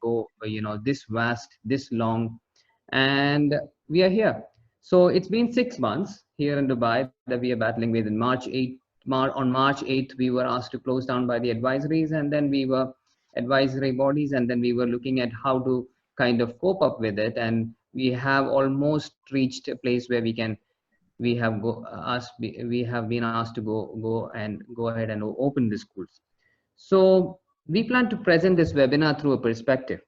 go, this vast, this long, and we are here. So it's been 6 months here in Dubai that we are battling with. In on March 8th, we were asked to close down by the advisories, and then we were advisory bodies, and then we were looking at how to kind of cope up with it. And we have almost reached a place where we have been asked to go ahead and open the schools. So we plan to present this webinar through a perspective,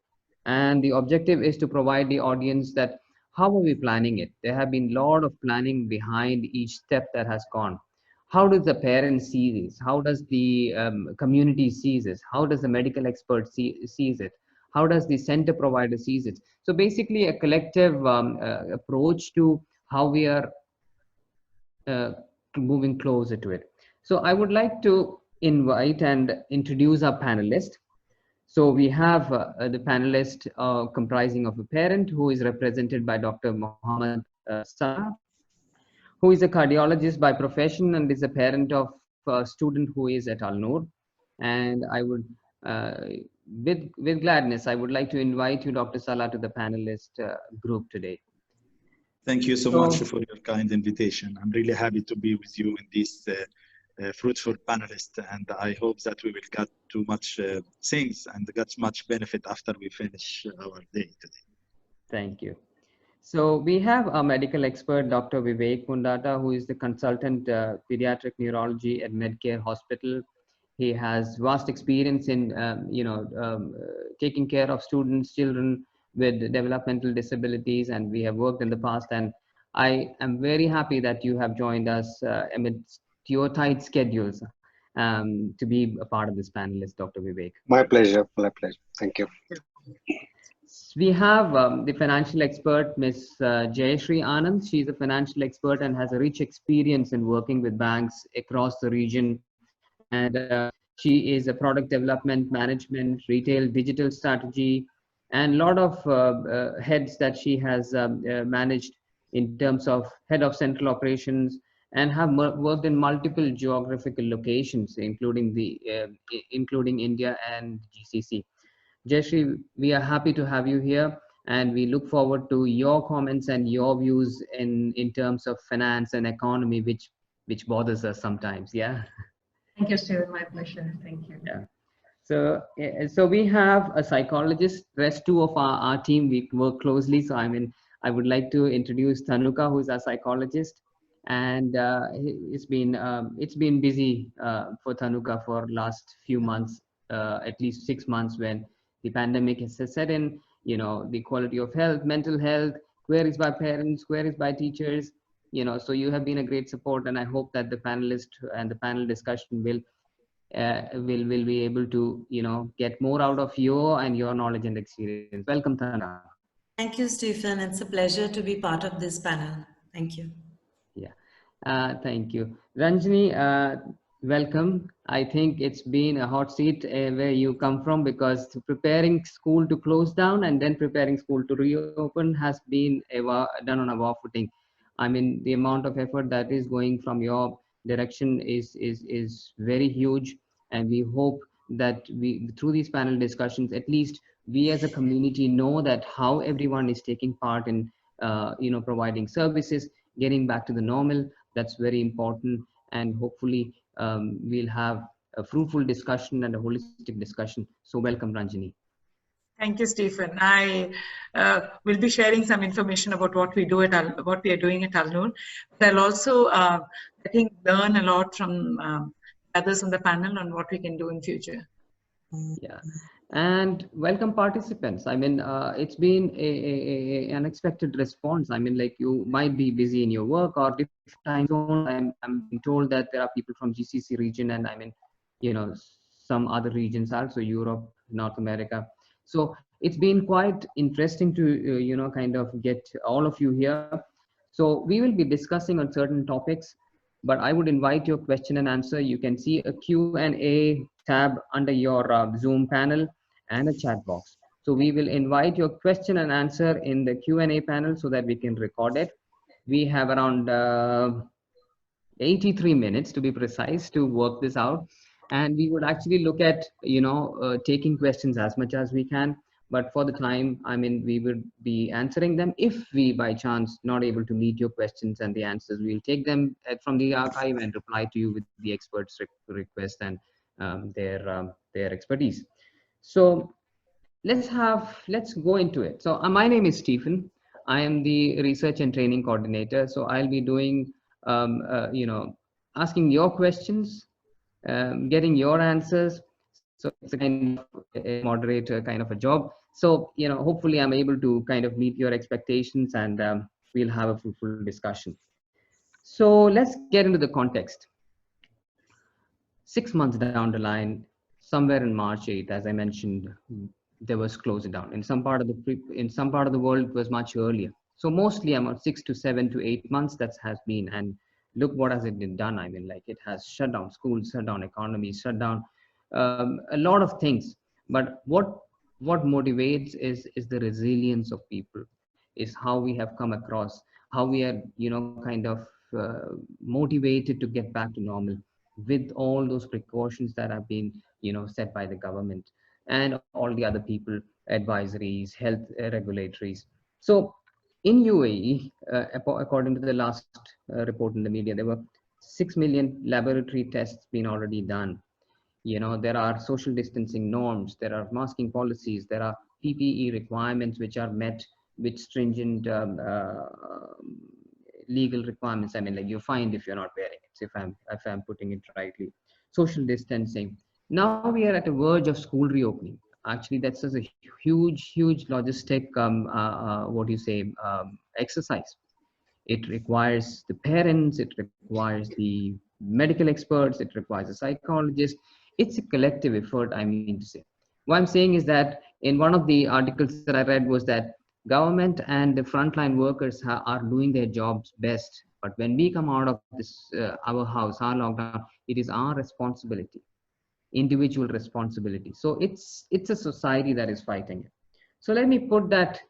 and the objective is to provide the audience that how are we planning it. There have been a lot of planning behind each step that has gone. How does the parent see this? How does the community see this? How does the medical expert sees it? How does the center provider sees it? So basically a collective approach to how we are uh, moving closer to it. So I would like to invite and introduce our panelists. So we have the panelist comprising of a parent who is represented by Dr. Mohammed Salah, who is a cardiologist by profession and is a parent of a student who is at Al Noor. And I would, with gladness, I would like to invite you, Dr. Salah, to the panelist group today. Thank you so much for your kind invitation. I'm really happy to be with you in this fruitful panelist, and I hope that we will get too much things and get much benefit after we finish our day today. Thank you. So we have a medical expert, Dr. Vivek Mundata, who is the consultant pediatric neurology at Medcare Hospital. He has vast experience in, taking care of students, children with developmental disabilities, and we have worked in the past. And I am very happy that you have joined us amidst your tight schedules to be a part of this panelist, Dr. Vivek. My pleasure. My pleasure. Thank you. We have the financial expert, Ms. Jayashree Anand. She's a financial expert and has a rich experience in working with banks across the region. And she is a product development, management, retail, digital strategy, and a lot of heads that she has managed in terms of head of central operations, and have worked in multiple geographical locations, including India and GCC. Jayashree, we are happy to have you here, and we look forward to your comments and your views in terms of finance and economy, which bothers us sometimes. Yeah. Thank you, Stephen. My pleasure. Thank you. Yeah. So we have a psychologist. Rest two of our team, we work closely. So I would like to introduce Tanuka, who is our psychologist, and it's been busy for Tanuka for last few months, at least 6 months, when the pandemic has set in. The quality of health, mental health, queries by parents, queries by teachers. So you have been a great support, and I hope that the panelist and the panel discussion will be able to get more out of your knowledge and experience. Welcome, Tana. Thank you, Stephen. It's a pleasure to be part of this panel. Thank you. Yeah, thank you, Ranjini. Welcome. I think it's been a hot seat where you come from, because preparing school to close down and then preparing school to reopen has been done on a war footing. I mean, the amount of effort that is going from your direction is very huge, and we hope that through these panel discussions, at least we as a community know that how everyone is taking part in providing services, getting back to the normal. That's very important, and hopefully we'll have a fruitful discussion and a holistic discussion. So welcome, Ranjini. Thank you, Stephen. I will be sharing some information about what we do what we are doing at Al Noor. But I'll also, I think, learn a lot from others on the panel on what we can do in future. Yeah, and welcome participants. I mean, it's been a unexpected response. I mean, like, you might be busy in your work or different time zones. I'm being told that there are people from GCC region, and I mean, some other regions also, Europe, North America. So it's been quite interesting to, kind of get all of you here. So we will be discussing on certain topics, but I would invite your question and answer. You can see a Q&A tab under your Zoom panel and a chat box. So we will invite your question and answer in the Q&A panel so that we can record it. We have around 83 minutes to be precise to work this out. And we would actually look at, taking questions as much as we can. but for the time, I mean, we would be answering them. If we by chance not able to meet your questions and the answers, we'll take them from the archive and reply to you with the experts request and their expertise. So let's go into it. So my name is Stephen. I am the research and training coordinator. So I'll be doing asking your questions, getting your answers. So it's a kind of a moderator kind of a job. So hopefully I'm able to kind of meet your expectations, and we'll have a fruitful discussion. So let's get into the context. 6 months down the line, somewhere in March 8th, as I mentioned, there was closing down. In some part of the world, it was much earlier. So mostly about 6 to 7 to 8 months that has been, and look what has it been done. I mean, like, it has shut down schools, shut down economies, shut down a lot of things. But what motivates is the resilience of people, is how we have come across, how we are kind of motivated to get back to normal with all those precautions that have been set by the government and all the other people, advisories, health regulatories. So in UAE, according to the last report in the media, there were 6 million laboratory tests been already done. There are social distancing norms, there are masking policies, there are PPE requirements which are met with stringent legal requirements. I mean, like, you're fined if you're not wearing it, if I'm putting it rightly. Social distancing. Now we are at the verge of school reopening. Actually, that's just a huge logistic what do you say exercise. It requires the parents, it requires the medical experts, it requires a psychologist. It's a collective effort, I mean to say. What I'm saying is that in one of the articles that I read was that government and the frontline workers are doing their jobs best. But when we come out of this, our house, our lockdown, it is our responsibility, individual responsibility. So it's a society that is fighting it. So let me put that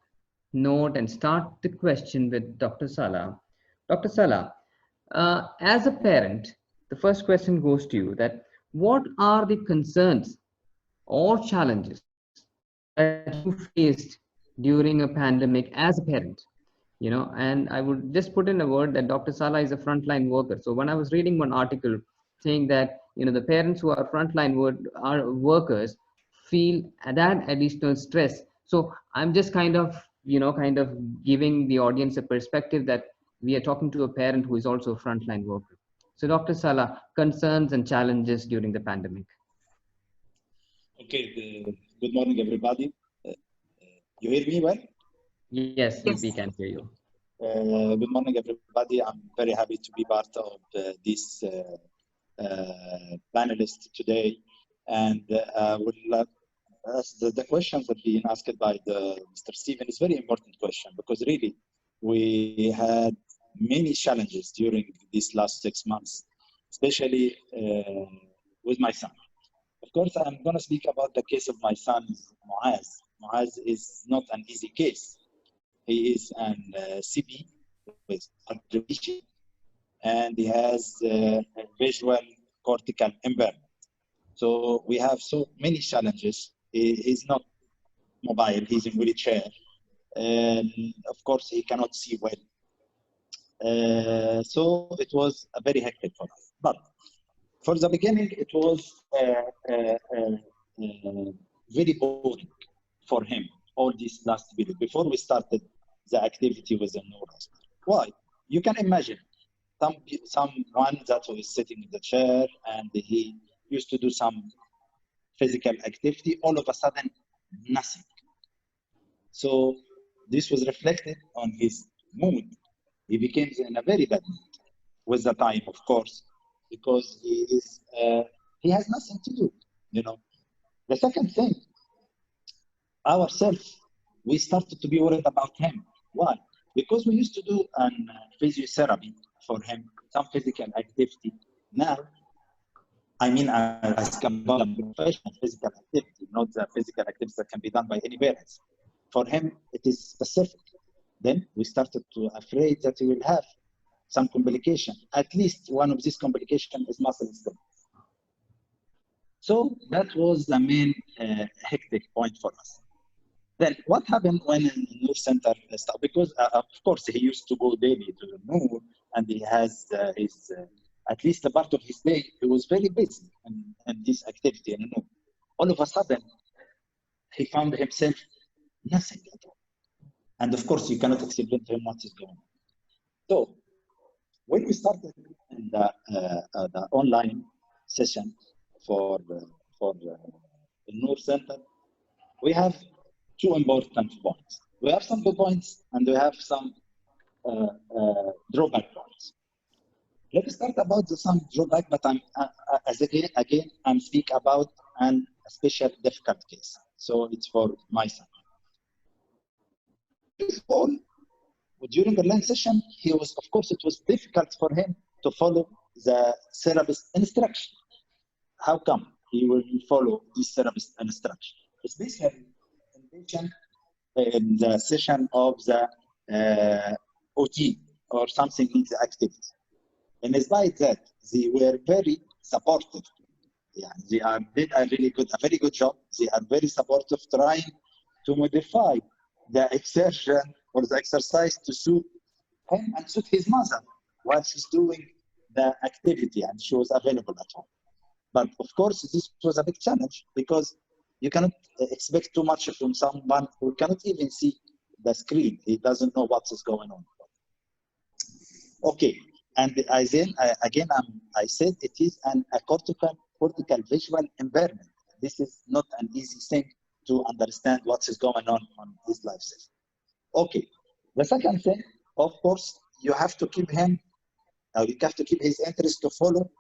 note and start the question with Dr. Salah. Dr. Salah, as a parent, the first question goes to you, that what are the concerns or challenges that you faced during a pandemic as a parent? And I would just put in a word that Dr. Salah is a frontline worker. So when I was reading one article saying that the parents who are frontline workers feel that additional stress. So I'm just kind of giving the audience a perspective that we are talking to a parent who is also a frontline worker. So Dr. Salah, concerns and challenges during the pandemic. Okay, good morning, everybody. You hear me well? Yes, we can hear you. Good morning, everybody. I'm very happy to be part of this panelist today. And the questions that being asked by Mr. Stephen is very important question, because really we had many challenges during these last 6 months, especially with my son. Of course, I'm going to speak about the case of my son, Muaz. Muaz is not an easy case. He is an CP with atrophy, and he has a visual cortical impairment. So we have so many challenges. He's not mobile, he's in wheelchair. And of course, he cannot see well. So it was a very hectic for us. But for the beginning, it was very boring for him, all this last period, before we started the activity with the Noor. Why? You can imagine someone that was sitting in the chair and he used to do some physical activity, all of a sudden, nothing. So this was reflected on his mood. He became in a very bad mood with the time, of course, because he has nothing to do, The second thing, ourselves, we started to be worried about him. Why? Because we used to do an physiotherapy for him, some physical activity. Now, I mean, I speak about professional physical activity, not the physical activities that can be done by any parents. For him, it is specific. Then we started to afraid that he will have some complication. At least one of these complications is muscle strain. So that was the main hectic point for us. Then what happened when Noor Center started? Because of course he used to go daily to the Noor, and he has his at least a part of his day. He was very busy in this activity in the Noor. All of a sudden, he found himself nothing at all. And of course, you cannot explain to him what is going on. So when we started in the online session for the Noor Center, we have two important points. We have some good points and we have some drawback points. Let me start about some drawback, but as again, I'm speak about a special difficult case. So it's for my son. First of all, during the learning session, he was, of course, it was difficult for him to follow the therapist instruction. How come he will follow this therapist instruction? Especially in the session of the OT or something in the activity. And despite that, they were very supportive. Yeah, they did a very good job. They are very supportive, trying to modify the exertion or the exercise to suit him and suit his mother while she's doing the activity and she was available at home. But of course, this was a big challenge because you cannot expect too much from someone who cannot even see the screen. He doesn't know what is going on. Okay, and I said it is a cortical visual impairment. This is not an easy thing to understand what is going on his life system. Okay, the second thing, of course, you have to keep his interest to follow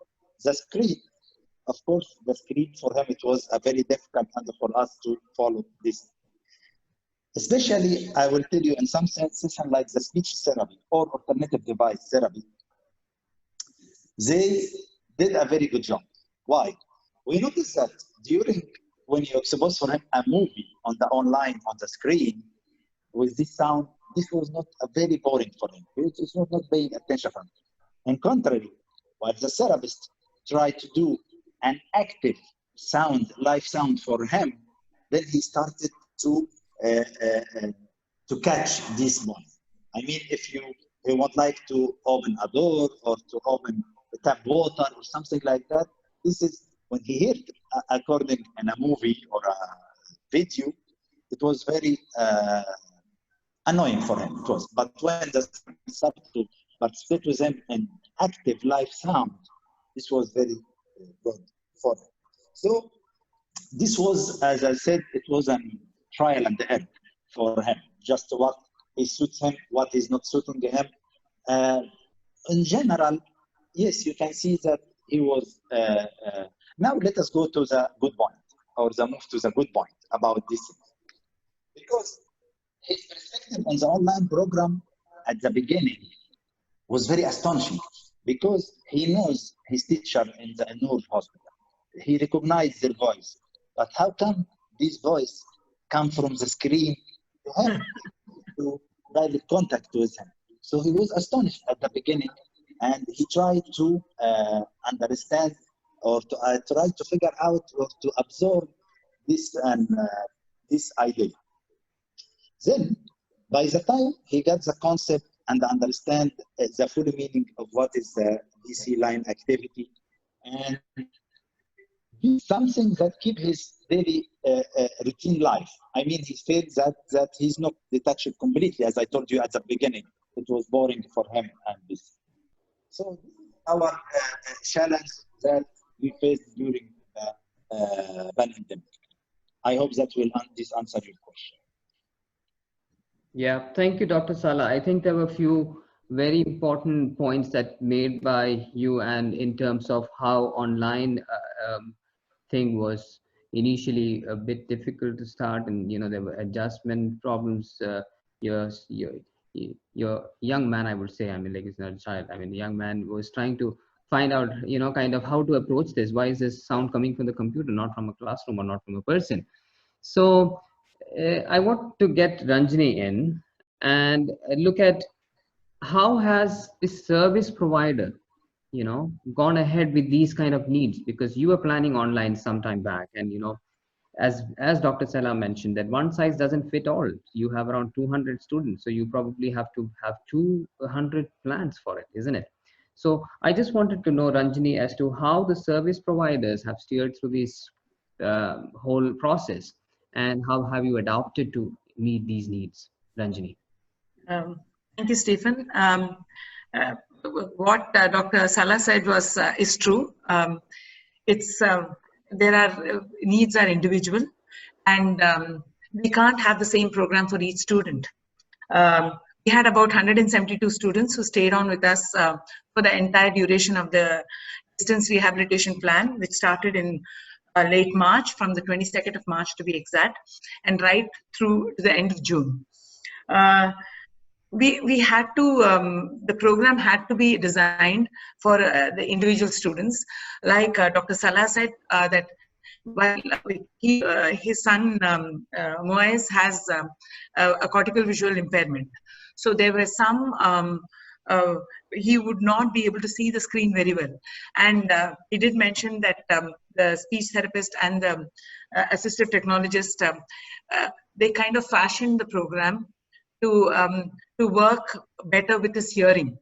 the screen. Of course, the screen for him, it was a very difficult and for us to follow this. Especially, I will tell you, in some sessions like the speech therapy or alternative device therapy, they did a very good job. Why? We noticed that when you expose for him a movie on the online, on the screen, with this sound, this was not a very boring for him. He was not paying attention for him. On contrary, while the therapist tried to do an active sound, live sound for him, then he started to catch this point. I mean, if you would like to open a door or to open the tap water or something like that, this is when he heard according in a movie or a video, it was very annoying for him. It was, but when the started to participate with him in active live sound, this was very good for him. So this was, as I said, it was a trial and error for him, just what is suits him, what is not suiting him. In general, yes, you can see that he was. Now let us go to the good point, or the move to the good point about this, because his perspective on the online program at the beginning was very astonishing, because he knows his teacher in the Noor hospital. He recognized their voice, but how come this voice come from the screen to him, to direct contact with him? So he was astonished at the beginning, and he tried to understand or to try to figure out or to absorb this this idea. Then, by the time he got the concept and understand the full meaning of what is the DC line activity, and something that keep his daily routine life. I mean, he felt that he's not detached completely. As I told you at the beginning, it was boring for him and this. So this is our challenge that we faced during the pandemic. I hope that will this answer your question. Yeah, thank you, Dr. Sala. I think there were a few very important points that made by you, and in terms of how online thing was initially a bit difficult to start, and there were adjustment problems. Your young man, I would say, I mean, like, it's not a child. I mean, the young man was trying to find out, kind of how to approach this. Why is this sound coming from the computer, not from a classroom or not from a person? So I want to get Ranjini in and look at how has the service provider, gone ahead with these kind of needs, because you were planning online some time back, and as Dr. Salah mentioned, that one size doesn't fit all. You have around 200 students, so you probably have to have 200 plans for it, isn't it? So I just wanted to know, Ranjini, as to how the service providers have steered through this whole process, and how have you adapted to meet these needs, Ranjini? Thank you, Stephen. Uh, what Dr. Salah said was is true. It's there are needs are individual, and we can't have the same program for each student. We had about 172 students who stayed on with us for the entire duration of the distance rehabilitation plan, which started in late March, from the 22nd of March to be exact, and right through to the end of June. We had to, the program had to be designed for the individual students. Like Dr. Salah said, that while his son Moez has a cortical visual impairment, so there were some he would not be able to see the screen very well, and he did mention that the speech therapist and the assistive technologist, they kind of fashioned the program to work better with his hearing.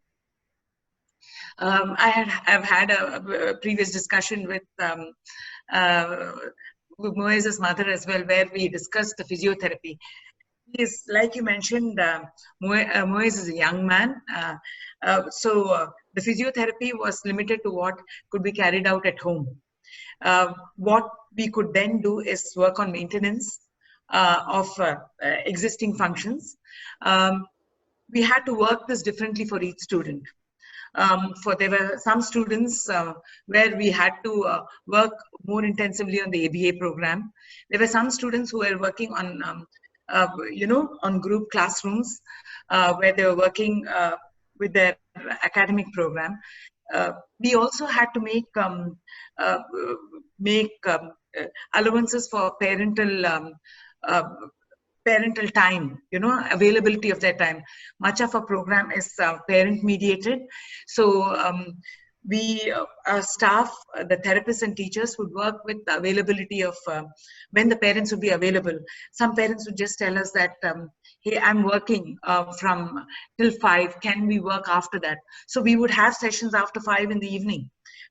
I've had a previous discussion with Moez's mother as well, where we discussed the physiotherapy. Is, like you mentioned, Moez is a young man, so the physiotherapy was limited to what could be carried out at home. What we could then do is work on maintenance of existing functions. We had to work this differently for each student. For there were some students where we had to work more intensively on the ABA program. There were some students who were working on, on group classrooms where they were working with their academic program. We also had to make allowances for parental time, availability of their time. Much of our program is parent mediated. So our staff, the therapists and teachers would work with the availability of when the parents would be available. Some parents would just tell us that, hey, I'm working from till 5, can we work after that? So we would have sessions after 5 in the evening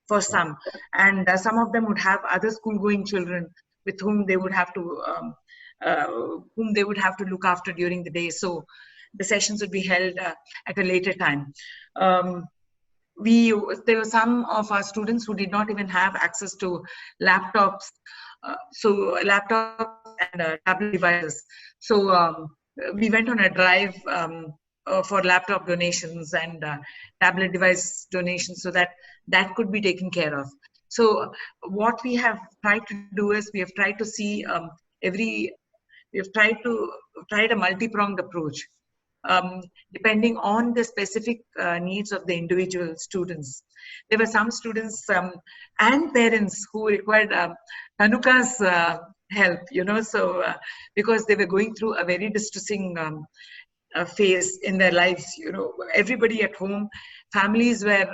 for some. And some of them would have other school-going children with whom they would have to look after during the day. So the sessions would be held at a later time. There were some of our students who did not even have access to laptops, so laptops and tablet devices. So we went on a drive for laptop donations and tablet device donations, so that could be taken care of. So what we have tried to do is we have tried to see we've tried a multi-pronged approach, depending on the specific needs of the individual students. There were some students and parents who required Tanuka's help, so because they were going through a very distressing phase in their lives. Everybody at home, families were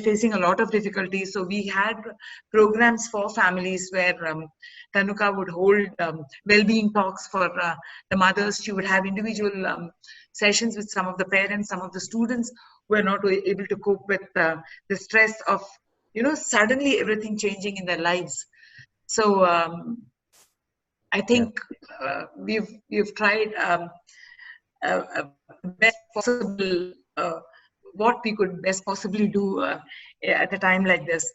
facing a lot of difficulties. So we had programs for families where Tanuka would hold well-being talks for the mothers. She would have individual sessions with some of the parents, some of the students who were not able to cope with the stress of, suddenly everything changing in their lives. So I think we've tried best possible what we could best possibly do at a time like this.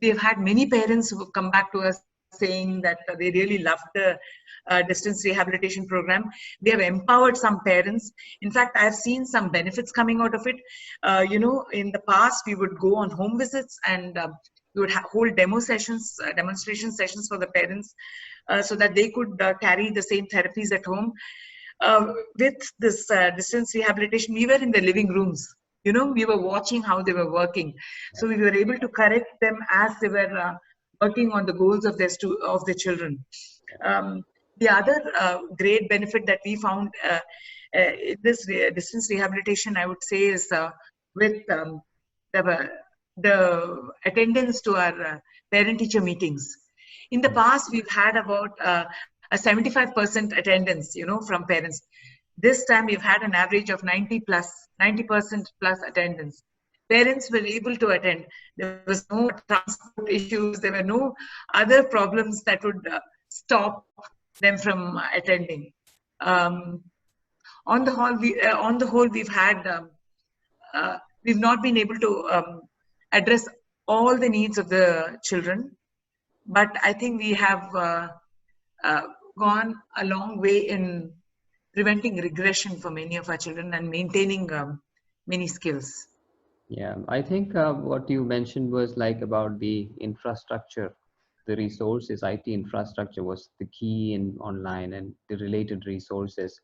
We've had many parents who have come back to us saying that they really loved the distance rehabilitation program. We have empowered some parents. In fact, I've seen some benefits coming out of it. In the past, we would go on home visits and we would hold demo sessions, demonstration sessions for the parents so that they could carry the same therapies at home. With this distance rehabilitation, we were in the living rooms. We were watching how they were working. So we were able to correct them as they were working on the goals of their children. The other great benefit that we found in this distance rehabilitation, I would say, is with the attendance to our parent-teacher meetings. In the past, we've had about a 75% attendance, from parents. This time we've had an average of 90% plus attendance. Parents were able to attend. There was no transport issues. There were no other problems that would stop them from attending. On the whole, we've not been able to address all the needs of the children, but I think we have gone a long way in preventing regression for many of our children and maintaining many skills. Yeah, I think what you mentioned was like about the infrastructure, the resources, IT infrastructure was the key in online and the related resources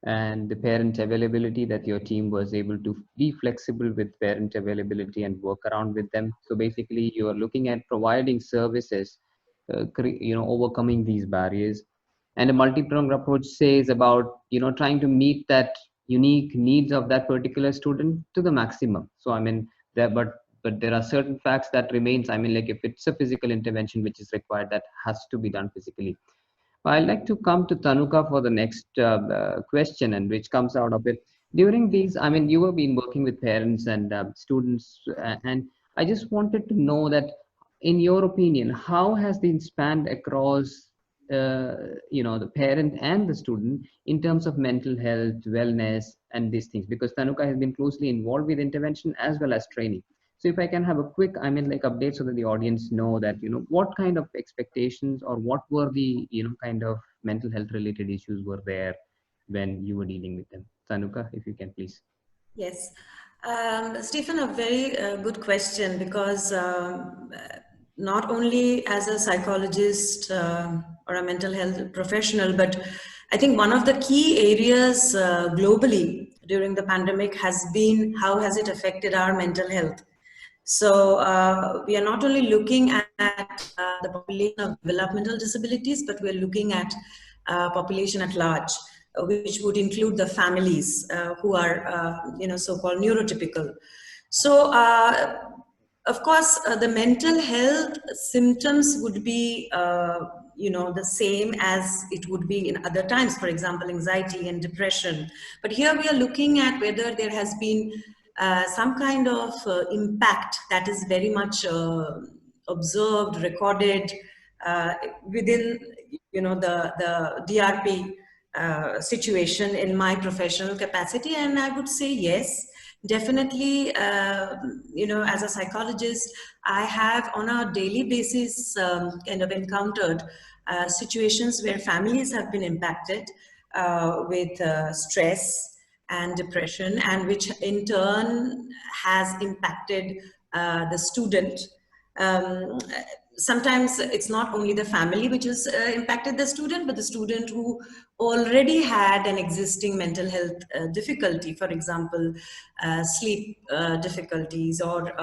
and the parent availability, that your team was able to be flexible with parent availability and work around with them. So basically you are looking at providing services, overcoming these barriers. And a multi-pronged approach says about, trying to meet that unique needs of that particular student to the maximum. So I mean, but there are certain facts that remains. I mean, like if it's a physical intervention which is required, that has to be done physically. I'd like to come to Tanuka for the next question, and which comes out of it. During these, I mean, you have been working with parents and students, and I just wanted to know that, in your opinion, how has been spanned across, the parent and the student in terms of mental health, wellness, and these things? Because Tanuka has been closely involved with intervention as well as training. So if I can have a quick, I mean, like update so that the audience know that, what kind of expectations or what were the, kind of mental health related issues were there when you were dealing with them. Tanuka, if you can please. Yes. Stephen, a very good question, because not only as a psychologist or a mental health professional, but I think one of the key areas globally during the pandemic has been how has it affected our mental health. So we are not only looking at the population of developmental disabilities, but we're looking at population at large, which would include the families who are, so-called neurotypical. So, of course, the mental health symptoms would be, the same as it would be in other times, for example, anxiety and depression. But here we are looking at whether there has been some kind of impact that is very much observed, recorded within, the DRP situation in my professional capacity. And I would say yes, definitely. As a psychologist, I have on a daily basis kind of encountered situations where families have been impacted with stress and depression, and which in turn has impacted the student. Sometimes it's not only the family which has impacted the student, but the student who already had an existing mental health difficulty, for example, sleep difficulties or,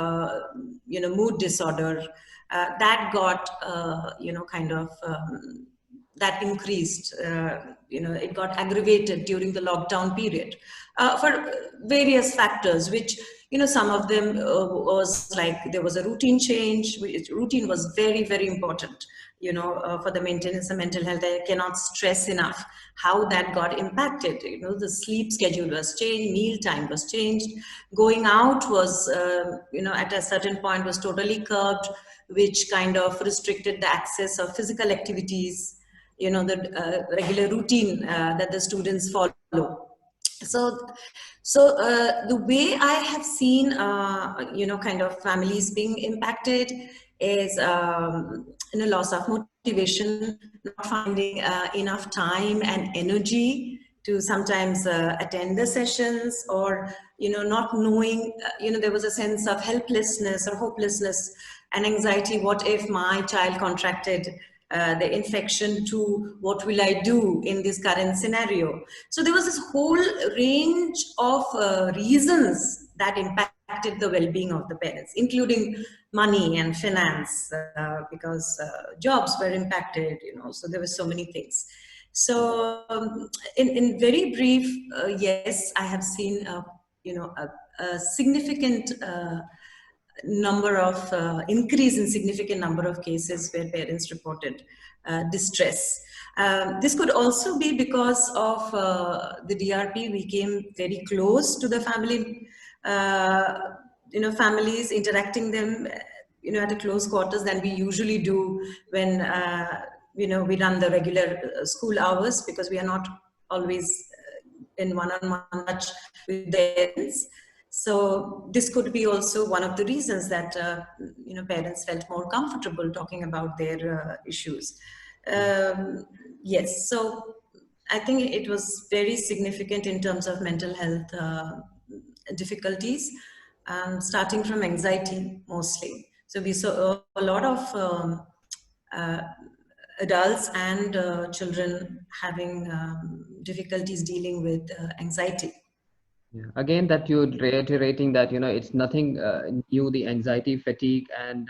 mood disorder, that got, that increased, it got aggravated during the lockdown period for various factors, which, some of them was like there was a routine change. Routine was very, very important, for the maintenance of mental health. I cannot stress enough how that got impacted. The sleep schedule was changed, meal time was changed, going out was, at a certain point was totally curbed, which kind of restricted the access of physical activities, the regular routine that the students follow. So the way I have seen, kind of families being impacted is, loss of motivation, not finding enough time and energy to sometimes attend the sessions, or, not knowing, there was a sense of helplessness or hopelessness and anxiety. What if my child contracted the infection too? What will I do in this current scenario? So there was this whole range of reasons that impacted the well-being of the parents, including money and finance, because jobs were impacted, so there were so many things. So in very brief, yes, I have seen, a significant number of increase in significant number of cases where parents reported distress. This could also be because of the DRP. We came very close to the family, families, interacting them, at a close quarters than we usually do when, we run the regular school hours, because we are not always in one-on-one touch with the parents. So this could be also one of the reasons that parents felt more comfortable talking about their issues. Yes, so I think it was very significant in terms of mental health difficulties, starting from anxiety mostly. So we saw a lot of uh, adults and children having difficulties dealing with anxiety. Yeah. Again, that you're reiterating that, it's nothing new. The anxiety, fatigue, and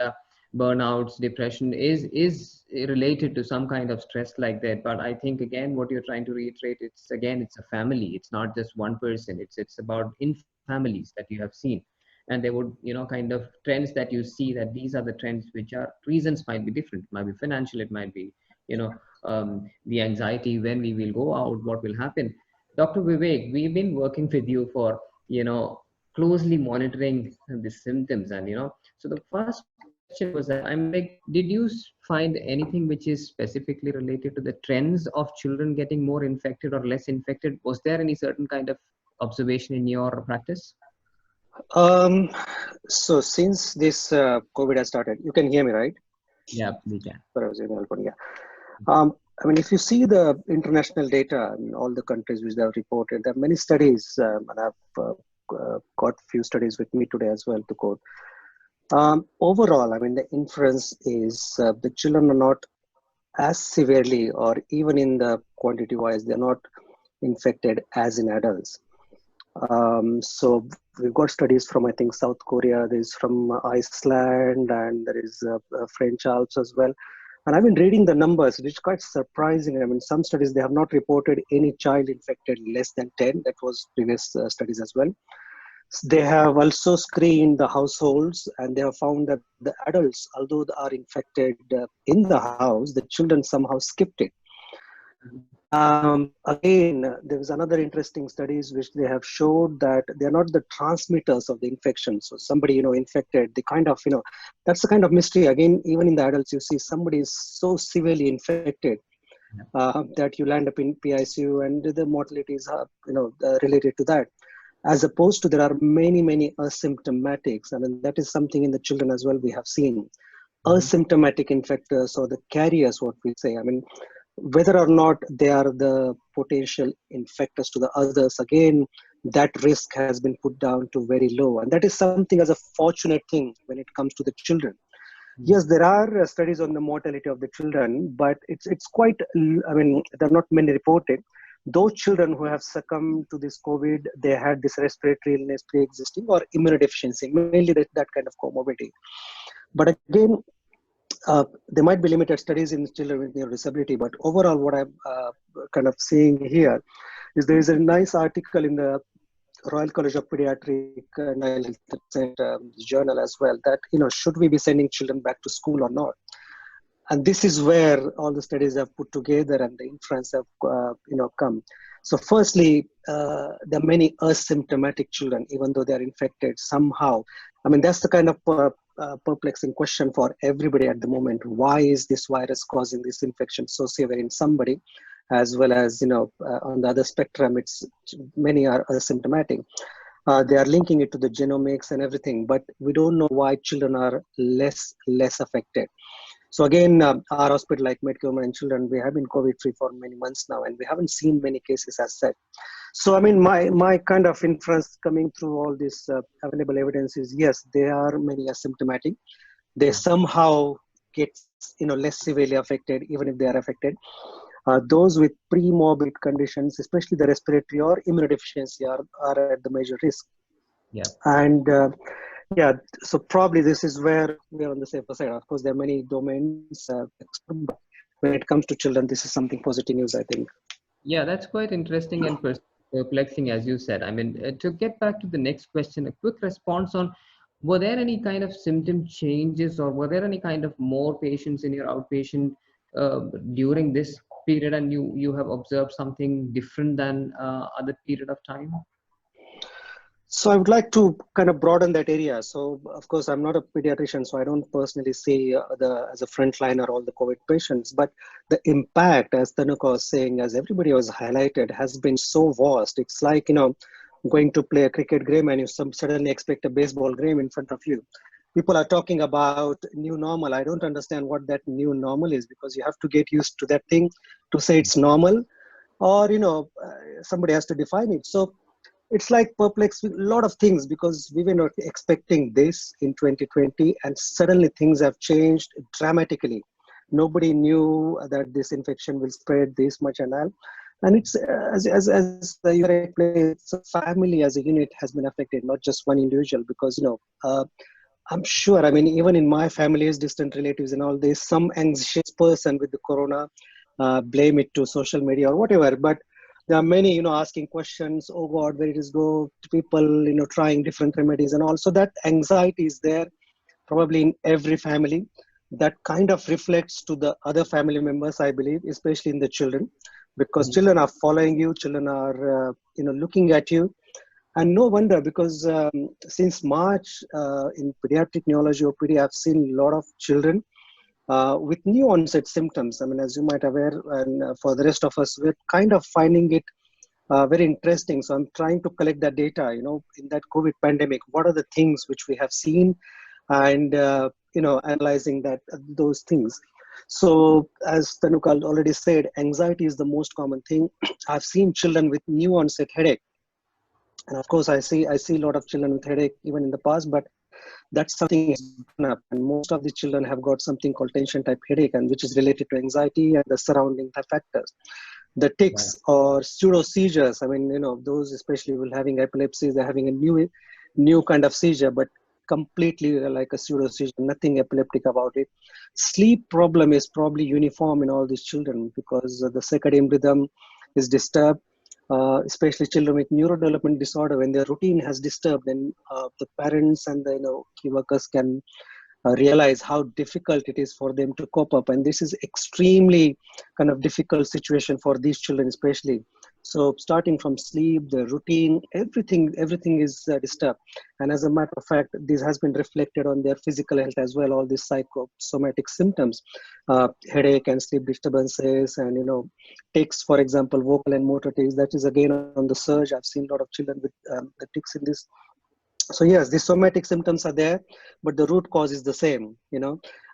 burnouts, depression is related to some kind of stress like that. But I think, again, what you're trying to reiterate, it's a family. It's not just one person. It's about in families that you have seen. And they would, kind of trends that you see, that these are the trends, which are reasons might be different. It might be financial. It might be, the anxiety when we will go out, what will happen. Dr. Vivek, we've been working with you for, closely monitoring the symptoms. And, so the first question was that, like, did you find anything which is specifically related to the trends of children getting more infected or less infected? Was there any certain kind of observation in your practice? Um, so since this COVID has started, you can hear me, right? Yeah, we can. Sorry, I was able to, yeah. If you see the international data in all the countries which they have reported, there are many studies, and I've got few studies with me today as well to quote. Overall, the inference is the children are not as severely, or even in the quantity wise, they're not infected as in adults. So we've got studies from, I think, South Korea, there's from Iceland, and there is French Alps as well. And I've been reading the numbers, which is quite surprising. Some studies, they have not reported any child infected less than 10. That was previous studies as well. They have also screened the households, and they have found that the adults, although they are infected in the house, the children somehow skipped it. Again, there was another interesting studies which they have showed that they're not the transmitters of the infection. So somebody, infected, the kind of, that's the kind of mystery. Again, even in the adults, you see somebody is so severely infected that you land up in PICU, and the mortalities are, related to that. As opposed to, there are many, many asymptomatics. That is something in the children as well we have seen. Asymptomatic infectors, or the carriers, what we say. Whether or not they are the potential infectors to the others, again, that risk has been put down to very low. And that is something as a fortunate thing when it comes to the children. Yes, there are studies on the mortality of the children, but it's quite, there are not many reported. Those children who have succumbed to this COVID, they had this respiratory illness pre-existing or immunodeficiency, mainly that kind of comorbidity. But again, there might be limited studies in children with neurodisability, but overall what I'm kind of seeing here is there is a nice article in the Royal College of Pediatric journal as well, that, should we be sending children back to school or not? And this is where all the studies have put together and the inference have, come. So firstly, there are many asymptomatic children, even though they are infected somehow. That's the kind of perplexing question for everybody at the moment. Why is this virus causing this infection so severe in somebody, as well as, on the other spectrum, many are asymptomatic. They are linking it to the genomics and everything, but we don't know why children are less affected. So again, our hospital, like Medical Women and Children, we have been COVID-free for many months now, and we haven't seen many cases as such. So my kind of inference coming through all this available evidence is, yes, they are many asymptomatic. They somehow get less severely affected, even if they are affected. Those with pre-morbid conditions, especially the respiratory or immunodeficiency, are at the major risk. Yeah. And so probably this is where we are on the safer side. Of course, there are many domains, but when it comes to children, this is something positive news, I think. Yeah, that's quite interesting and perplexing, as you said. To get back to the next question, a quick response on were there any kind of symptom changes, or were there any kind of more patients in your outpatient uh, during this period, and you have observed something different than other period of time? So I would like to kind of broaden that area. So of course, I'm not a pediatrician, so I don't personally see as a frontliner all the COVID patients. But the impact, as Tanuka was saying, as everybody was highlighted, has been so vast. It's like, going to play a cricket game and you suddenly expect a baseball game in front of you. People are talking about new normal. I don't understand what that new normal is, because you have to get used to that thing to say it's normal, or somebody has to define it. So it's like perplexed with a lot of things, because we were not expecting this in 2020, and suddenly things have changed dramatically. Nobody knew that this infection will spread this much and all. And it's as you explained, it's a family as a unit has been affected, not just one individual. Because I'm sure, I mean, even in my family's distant relatives and all, there's some anxious person with the corona, blame it to social media or whatever. But there are many, asking questions, oh God, where it is go, to people, trying different remedies and all. So that anxiety is there probably in every family. That kind of reflects to the other family members, I believe, especially in the children, because Mhm. children are following you, children are, looking at you. And no wonder, because since March, in pediatric neurology or PD, I've seen a lot of children with new onset symptoms. I mean, as you might aware, and for the rest of us, we're kind of finding it very interesting. So I'm trying to collect that data, in that COVID pandemic, what are the things which we have seen, and, analyzing those things. So as Tanuka already said, anxiety is the most common thing. I've seen children with new onset headache. And of course, I see a lot of children with headache even in the past, but that's something is gone up, and most of the children have got something called tension type headache, and which is related to anxiety and the surrounding factors. The Right. tics or pseudo seizures. I mean, those especially will having epilepsy, they're having a new kind of seizure, but completely like a pseudo seizure, nothing epileptic about it. Sleep problem is probably uniform in all these children, because the circadian rhythm is disturbed. Especially children with neurodevelopment disorder, when their routine has disturbed, then the parents and the key workers can realize how difficult it is for them to cope up. And this is extremely kind of difficult situation for these children especially. So starting from sleep, the routine, everything is disturbed. And as a matter of fact, this has been reflected on their physical health as well, all these psychosomatic symptoms, headache and sleep disturbances, and tics, for example, vocal and motor tics, that is again on the surge. I've seen a lot of children with the tics in this. So yes, the somatic symptoms are there, but the root cause is the same,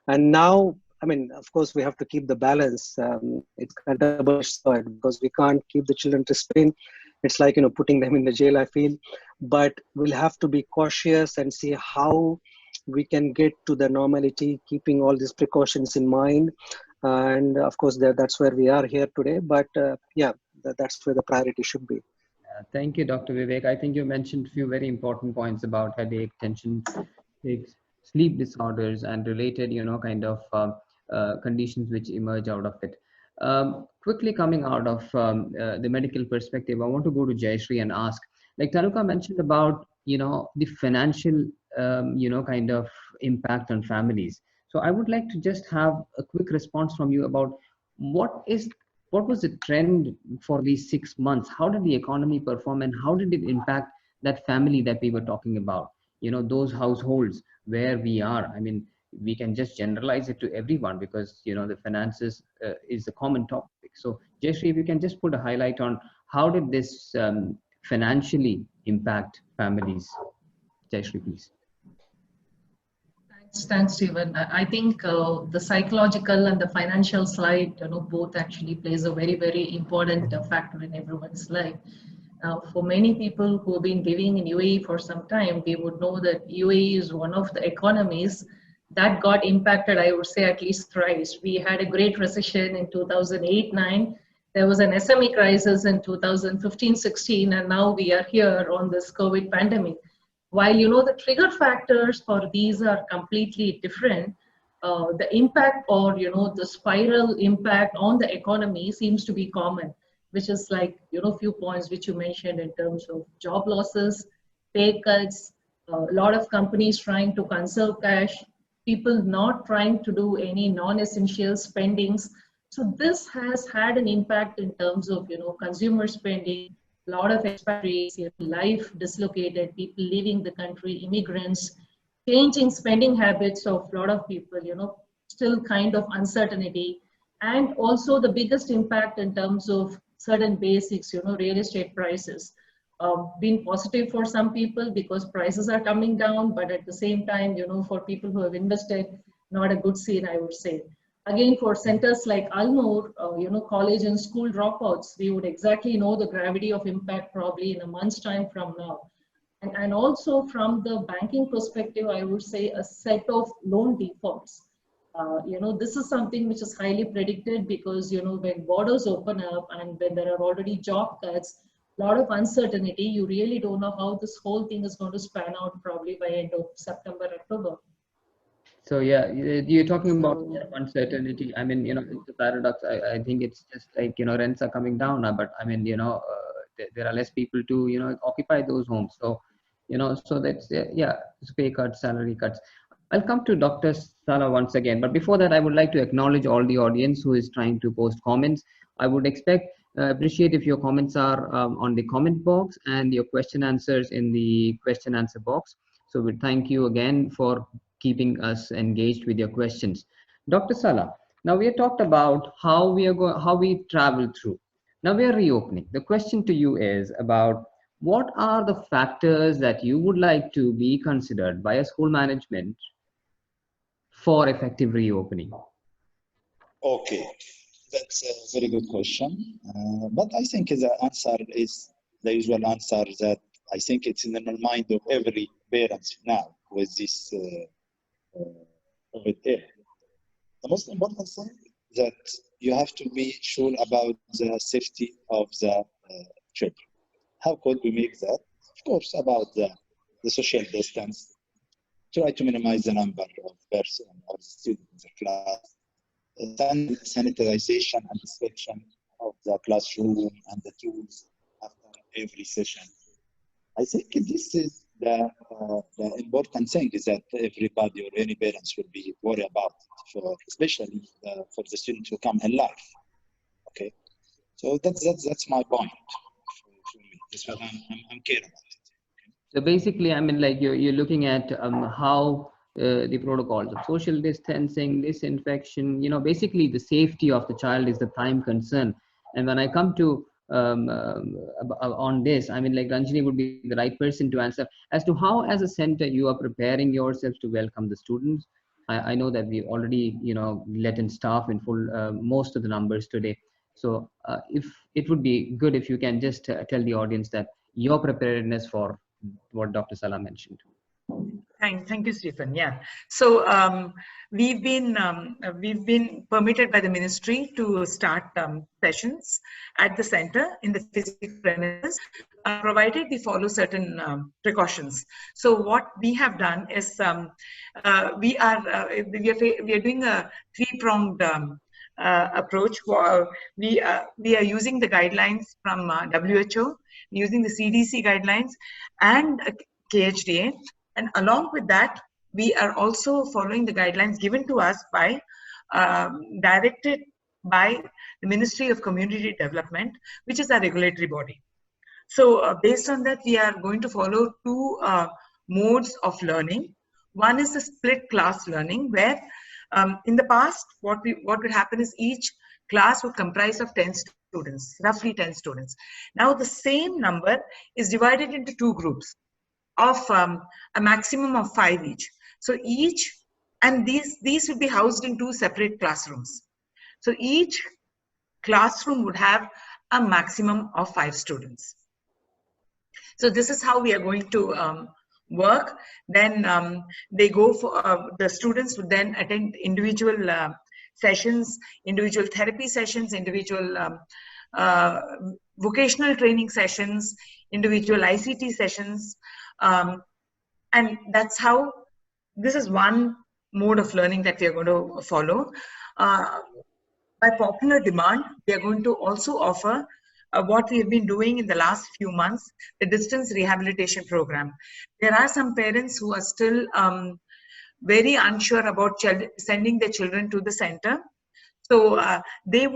And now, I mean, of course, we have to keep the balance. It's kind of a double-edged sword, because we can't keep the children restrained. It's like, putting them in the jail, I feel. But we'll have to be cautious and see how we can get to the normality, keeping all these precautions in mind. And of course, that's where we are here today. But yeah, that's where the priority should be. Thank you, Dr. Vivek. I think you mentioned a few very important points about headache, tension, tics, sleep disorders, and related, kind of conditions which emerge out of it. Quickly coming out of the medical perspective, I want to go to Jayashree and ask, like Tanuka mentioned about, the financial, kind of impact on families. So I would like to just have a quick response from you about what is what was the trend for these 6 months? How did the economy perform, and how did it impact that family that we were talking about? Those households where we are. I mean, we can just generalize it to everyone, because the finances is a common topic. So, Jayashree, if you can just put a highlight on how did this financially impact families, Jayashree, please. Thanks, Stephen. I think the psychological and the financial side, both actually plays a very, very important factor in everyone's life. For many people who have been living in UAE for some time, they would know that UAE is one of the economies that got impacted, I would say, at least thrice. We had a great recession in 2008-9. There was an SME crisis in 2015-16, and now we are here on this COVID pandemic. While the trigger factors for these are completely different, the impact, or the spiral impact on the economy seems to be common, which is like few points which you mentioned in terms of job losses, pay cuts, A lot of companies trying to conserve cash, people not trying to do any non-essential spendings. So this has had an impact in terms of, consumer spending, a lot of expatriates, life dislocated, people leaving the country, immigrants, changing spending habits of a lot of people, still kind of uncertainty. And also the biggest impact in terms of certain basics, real estate prices. Been positive for some people because prices are coming down, but at the same time, for people who have invested, not a good scene, I would say. Again, for centers like Al-Noor, college and school dropouts, we would exactly know the gravity of impact probably in a month's time from now. And also from the banking perspective, I would say a set of loan defaults. This is something which is highly predicted because, when borders open up and when there are already job cuts, a lot of uncertainty, you really don't know how this whole thing is going to span out probably by end of September, October. So yeah, you're talking about uncertainty. I mean, it's a paradox. I think it's just like, rents are coming down now, but I mean, there are less people to, occupy those homes. So, so that's, yeah, pay cuts, salary cuts. I'll come to Dr. Sala once again, but before that, I would like to acknowledge all the audience who is trying to post comments. I would appreciate if your comments are on the comment box and your question answers in the question answer box. So we thank you again for keeping us engaged with your questions. Dr. Sala, now we have talked about how we travel through. Now we are reopening. The question to you is about what are the factors that you would like to be considered by a school management for effective reopening? Okay, that's a very good question. But I think the answer is the usual answer that I think it's in the mind of every parent now with this COVID era. The most important thing that you have to be sure about the safety of the children. How could we make that? Of course, about the social distance. Try to minimize the number of persons or students in the class. Sanitization and inspection of the classroom and the tools after every session. I think this is the important thing is that everybody or any parents will be worried about, especially for the student to come in life. Okay, so that's my point for me. That's what I'm caring about. So basically, I mean, like you're looking at how the protocols of social distancing, disinfection, basically the safety of the child is the prime concern. And when I come to on this, I mean, like Ranjini would be the right person to answer as to how, as a center, you are preparing yourselves to welcome the students. I know that we already, let in staff in full most of the numbers today. So if it would be good if you can just tell the audience that your preparedness for what Dr. Salah mentioned. Thank you, Stephen. Yeah. So we've been permitted by the ministry to start sessions at the center in the physical premises, provided we follow certain precautions. So what we have done is we are doing a three-pronged approach. We are using the guidelines from WHO, using the CDC guidelines and KHDA. And along with that, we are also following the guidelines given to us by, directed by the Ministry of Community Development, which is our regulatory body. So based on that, we are going to follow two modes of learning. One is the split class learning, where in the past, what would happen is each class would comprise of 10 students, roughly 10 students. Now the same number is divided into two groups of a maximum of 5 each. So these would be housed in two separate classrooms. So each classroom would have a maximum of 5 students. So this is how we are going to work. Then they go for, the students would then attend individual sessions, individual therapy sessions, individual vocational training sessions, individual ICT sessions. And that's how, this is one mode of learning that we are going to follow. By popular demand, we are going to also offer what we have been doing in the last few months, the distance rehabilitation program. There are some parents who are still very unsure about sending their children to the center. So they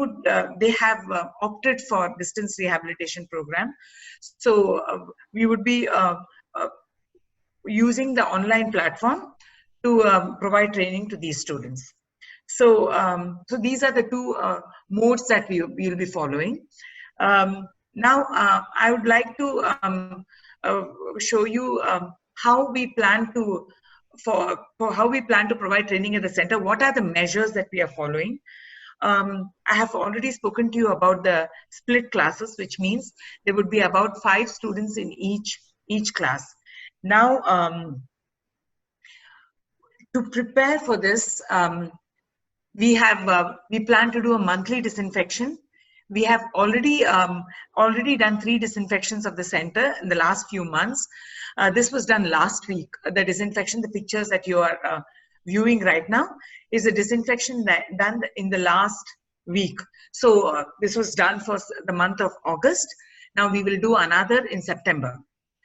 have opted for distance rehabilitation program. So we would be using the online platform to provide training to these students. So, so these are the two modes that we will be following. Now, I would like to show you how we plan to how we plan to provide training at the center. What are the measures that we are following? I have already spoken to you about the split classes, which means there would be about 5 students in each class. Now, to prepare for this, we plan to do a monthly disinfection. We have already done 3 disinfections of the center in the last few months. This was done last week. The disinfection, the pictures that you are viewing right now, is a disinfection done in the last week. So this was done for the month of August. Now we will do another in September.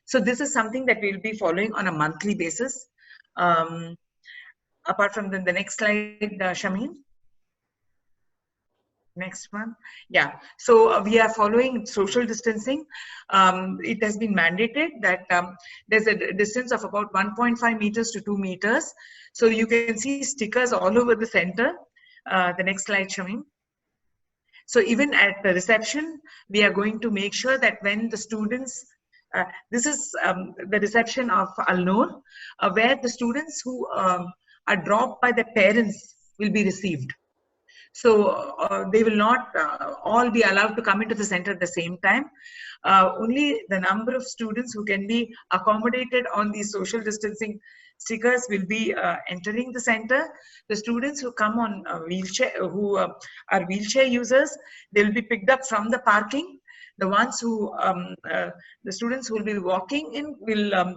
So this is something that we will be following on a monthly basis. Apart from the next slide, Shameen. Next one. Yeah. So we are following social distancing. It has been mandated that there's a distance of about 1.5 meters to 2 meters. So you can see stickers all over the center. The next slide, Shameen. So even at the reception, we are going to make sure that when the students, this is the reception of Noor, where the students who are dropped by their parents will be received. So they will not all be allowed to come into the center at the same time. Only the number of students who can be accommodated on these social distancing stickers will be entering the center. The students who come on wheelchair, who are wheelchair users, they will be picked up from the parking. The ones who, the students who will be walking in will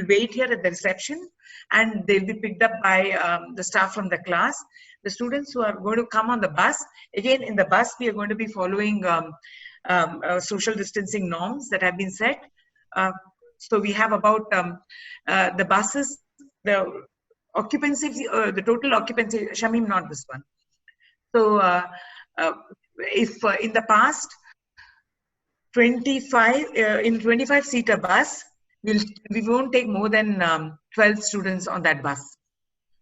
wait here at the reception, and they'll be picked up by the staff from the class. The students who are going to come on the bus, again in the bus we are going to be following social distancing norms that have been set. So we have about the buses, the occupancy, the total occupancy, Shamim, not this one. So if in the past, 25-seater bus, we won't take more than 12 students on that bus.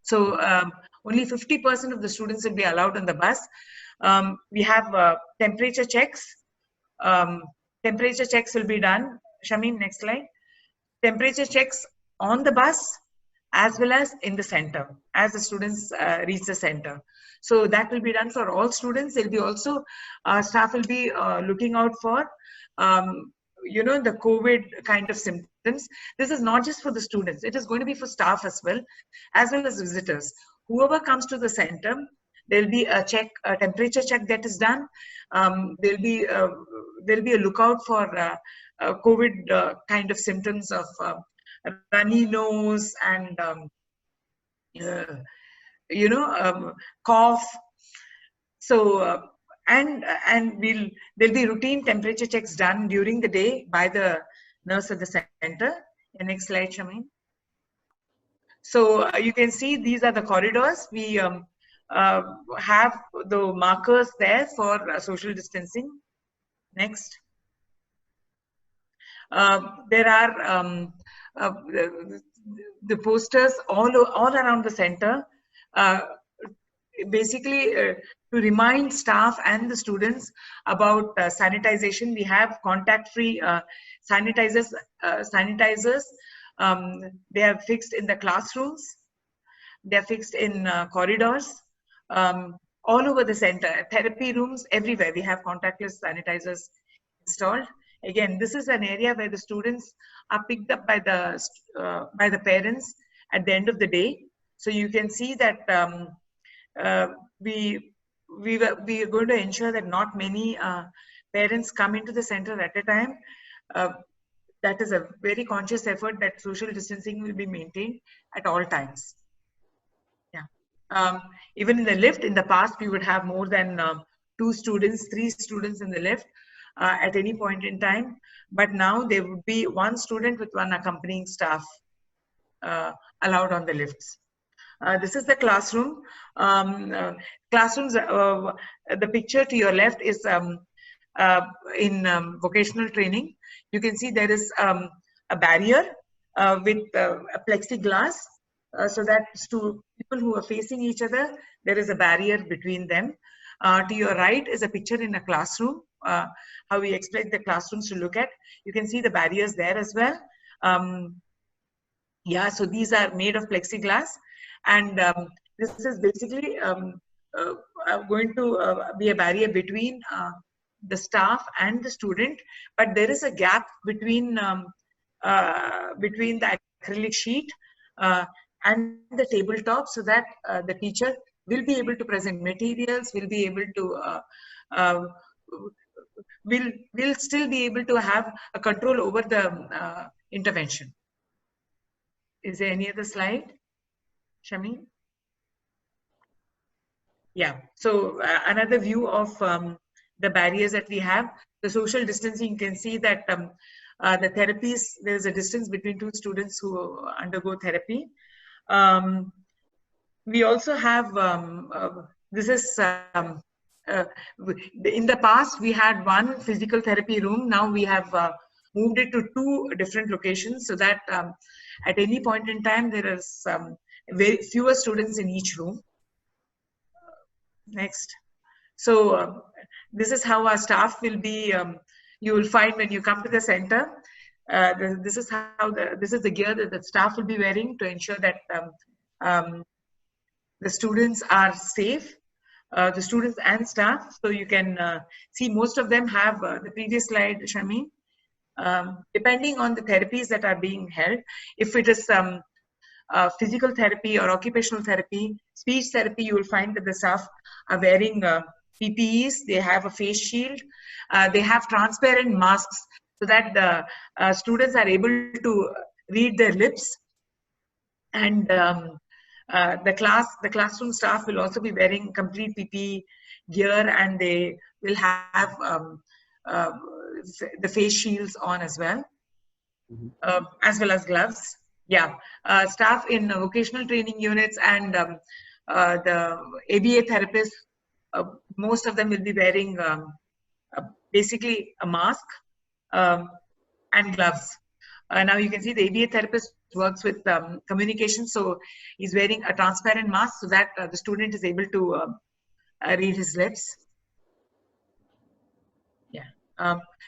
So only 50% of the students will be allowed on the bus. We have temperature checks. Temperature checks will be done. Shamim, next slide. Temperature checks on the bus as well as in the center as the students reach the center. So that will be done for all students. There will be also, staff will be looking out for, you know, the COVID kind of symptoms. This is not just for the students. It is going to be for staff as well as visitors. Whoever comes to the center, there will be a check, a temperature check that is done. There will be a lookout for COVID kind of symptoms of runny nose and you know, cough. So and there'll be routine temperature checks done during the day by the nurse at the center. The next slide, Shameen. So you can see these are the corridors. We have the markers there for social distancing. Next. There are the posters all around the center, basically to remind staff and the students about sanitization. We have contact-free sanitizers. They are fixed in the classrooms. They are fixed in corridors. All over the center, therapy rooms, everywhere we have contactless sanitizers installed. Again, this is an area where the students are picked up by the parents at the end of the day. So you can see that we are going to ensure that not many parents come into the center at a time. That is a very conscious effort that social distancing will be maintained at all times. Yeah. Even in the lift, in the past, we would have more than 2 students, 3 students in the lift. at any point in time. But now there would be one student with one accompanying staff allowed on the lifts. This is the classroom. Classrooms, the picture to your left is in vocational training. You can see there is a barrier with a plexiglass so that to people who are facing each other, there is a barrier between them. To your right is a picture in a classroom, how we expect the classrooms to look at. You can see the barriers there as well. Yeah, so these are made of plexiglass, and this is basically going to be a barrier between the staff and the student, but there is a gap between the acrylic sheet and the tabletop, so that the teacher will be able to present materials, will be able to will still be able to have a control over the intervention. Is there any other slide, Shami? Yeah, so another view of the barriers that we have. The social distancing, you can see that the therapies, there's a distance between two students who undergo therapy. We also have, this is, in the past we had one physical therapy room. Now we have moved it to two different locations, so that at any point in time there is very fewer students in each room. Next. So this is how our staff will be. You will find when you come to the center. This is how this is the gear that the staff will be wearing to ensure that the students are safe. The students and staff. So you can see most of them have the previous slide, Shami. Depending on the therapies that are being held, if it is physical therapy or occupational therapy, speech therapy, you will find that the staff are wearing PPEs, they have a face shield, they have transparent masks so that the students are able to read their lips. And the classroom staff will also be wearing complete PPE gear, and they will have the face shields on as well, as well as gloves. Yeah, staff in vocational training units and the ABA therapists, most of them will be wearing basically a mask and gloves. Now you can see the ABA therapist works with communication, so he's wearing a transparent mask so that the student is able to read his lips. Yeah.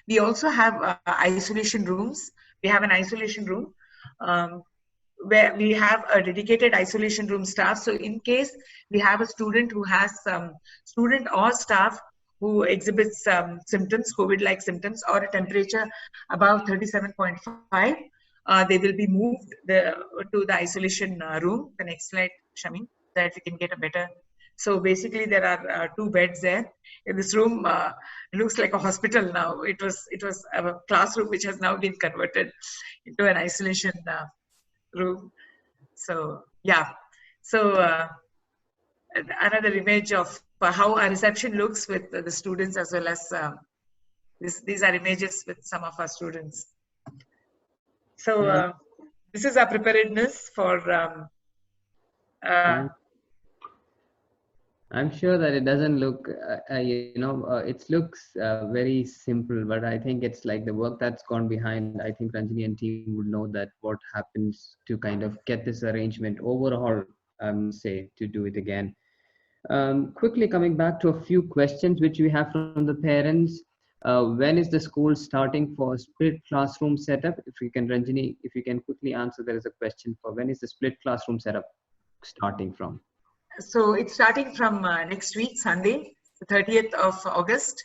We also have isolation rooms. We have an isolation room where we have a dedicated isolation room staff. So in case we have a student who has student or staff who exhibits symptoms, COVID-like symptoms, or a temperature above 37.5, they will be moved to the isolation room. The next slide, Shami, that we can get a better. So basically there are 2 beds there. In this room, it looks like a hospital now. It was a classroom which has now been converted into an isolation room. So yeah, so another image of how our reception looks with the students, as well as these are images with some of our students. So this is our preparedness for I'm sure that it doesn't look, it looks very simple, but I think it's like the work that's gone behind. I think Ranjini and team would know that what happens to kind of get this arrangement overall, I must say, to do it again. Quickly coming back to a few questions which we have from the parents. When is the school starting for split classroom setup? If you can, Ranjini, if you can quickly answer, there is a question for when is the split classroom setup starting from? So it's starting from next week, Sunday, the 30th of August.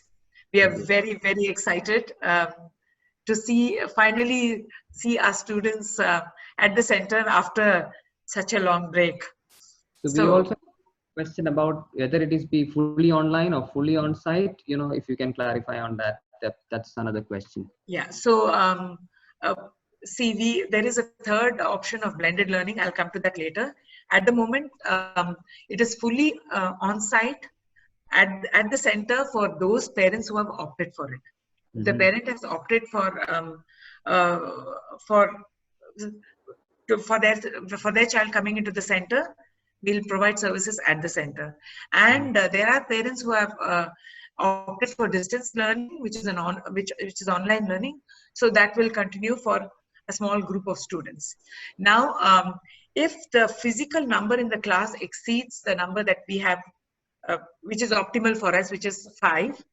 We are very, very excited to finally see our students at the center after such a long break. So we also have a question about whether it is be fully online or fully on site. If you can clarify on that, that's another question. Yeah. So there is a third option of blended learning. I'll come to that later. At the moment, it is fully on site at the center for those parents who have opted for it. The parent has opted uh, for for their child coming into the center, we'll provide services at the center. And there are parents who have opted for distance learning, which is which is online learning. So that will continue for a small group of students. Now, if the physical number in the class exceeds the number that we have, which is optimal for us, which is 5,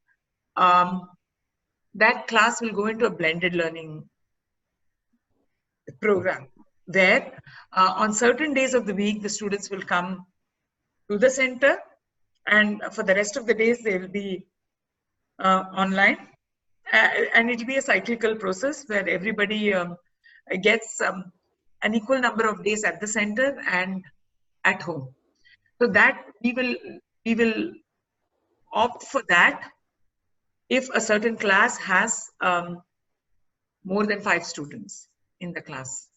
that class will go into a blended learning program, where on certain days of the week, the students will come to the center, and for the rest of the days, they will be online. And it will be a cyclical process where everybody gets an equal number of days at the center and at home. So that we will opt for that if a certain class has more than 5 students in the class.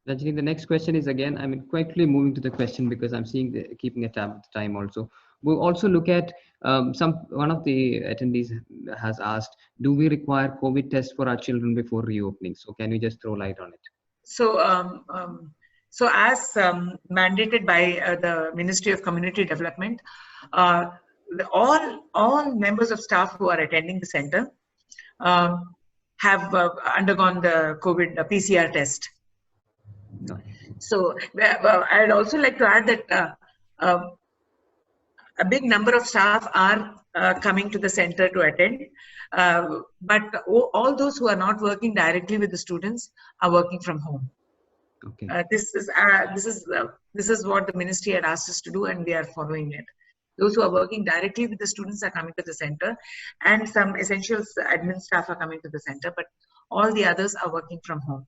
Rajni, the next question is again, I mean, quickly moving to the question because I'm seeing keeping a tab at the time also. We'll also look at one of the attendees has asked, do we require COVID tests for our children before reopening? So can you just throw light on it? So, as mandated by the Ministry of Community Development, all members of staff who are attending the center have undergone the COVID PCR test. No. So I'd also like to add that a big number of staff are coming to the center to attend, but all those who are not working directly with the students are working from home. Okay. This is what the ministry had asked us to do, and we are following it. Those who are working directly with the students are coming to the center, and some essential admin staff are coming to the center, but all the others are working from home.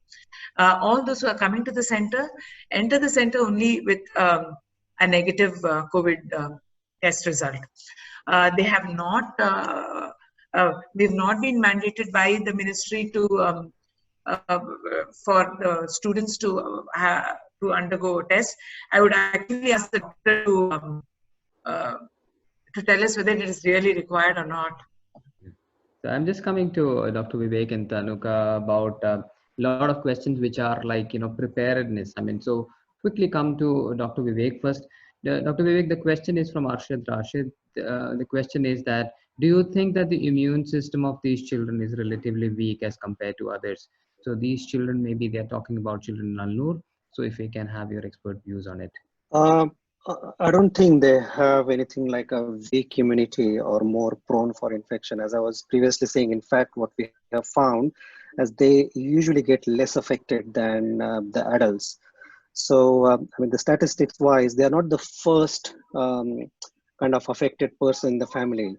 All those who are coming to the center enter the center only with a negative COVID test result. They have not, we've not been mandated by the ministry to for the students to undergo a test. I would actually ask the doctor to tell us whether it is really required or not. So I'm just coming to Dr. Vivek and Tanuka about a lot of questions which are like, preparedness. I mean, so quickly come to Dr. Vivek first. Dr. Vivek, the question is from Arshad Rashid. The question is that, do you think that the immune system of these children is relatively weak as compared to others? So these children, maybe they're talking about children in Al-Noor. So if we can have your expert views on it. I don't think they have anything like a weak immunity or more prone for infection. As I was previously saying, in fact, what we have found is they usually get less affected than the adults. So, I mean, the statistics wise, they are not the first kind of affected person in the family.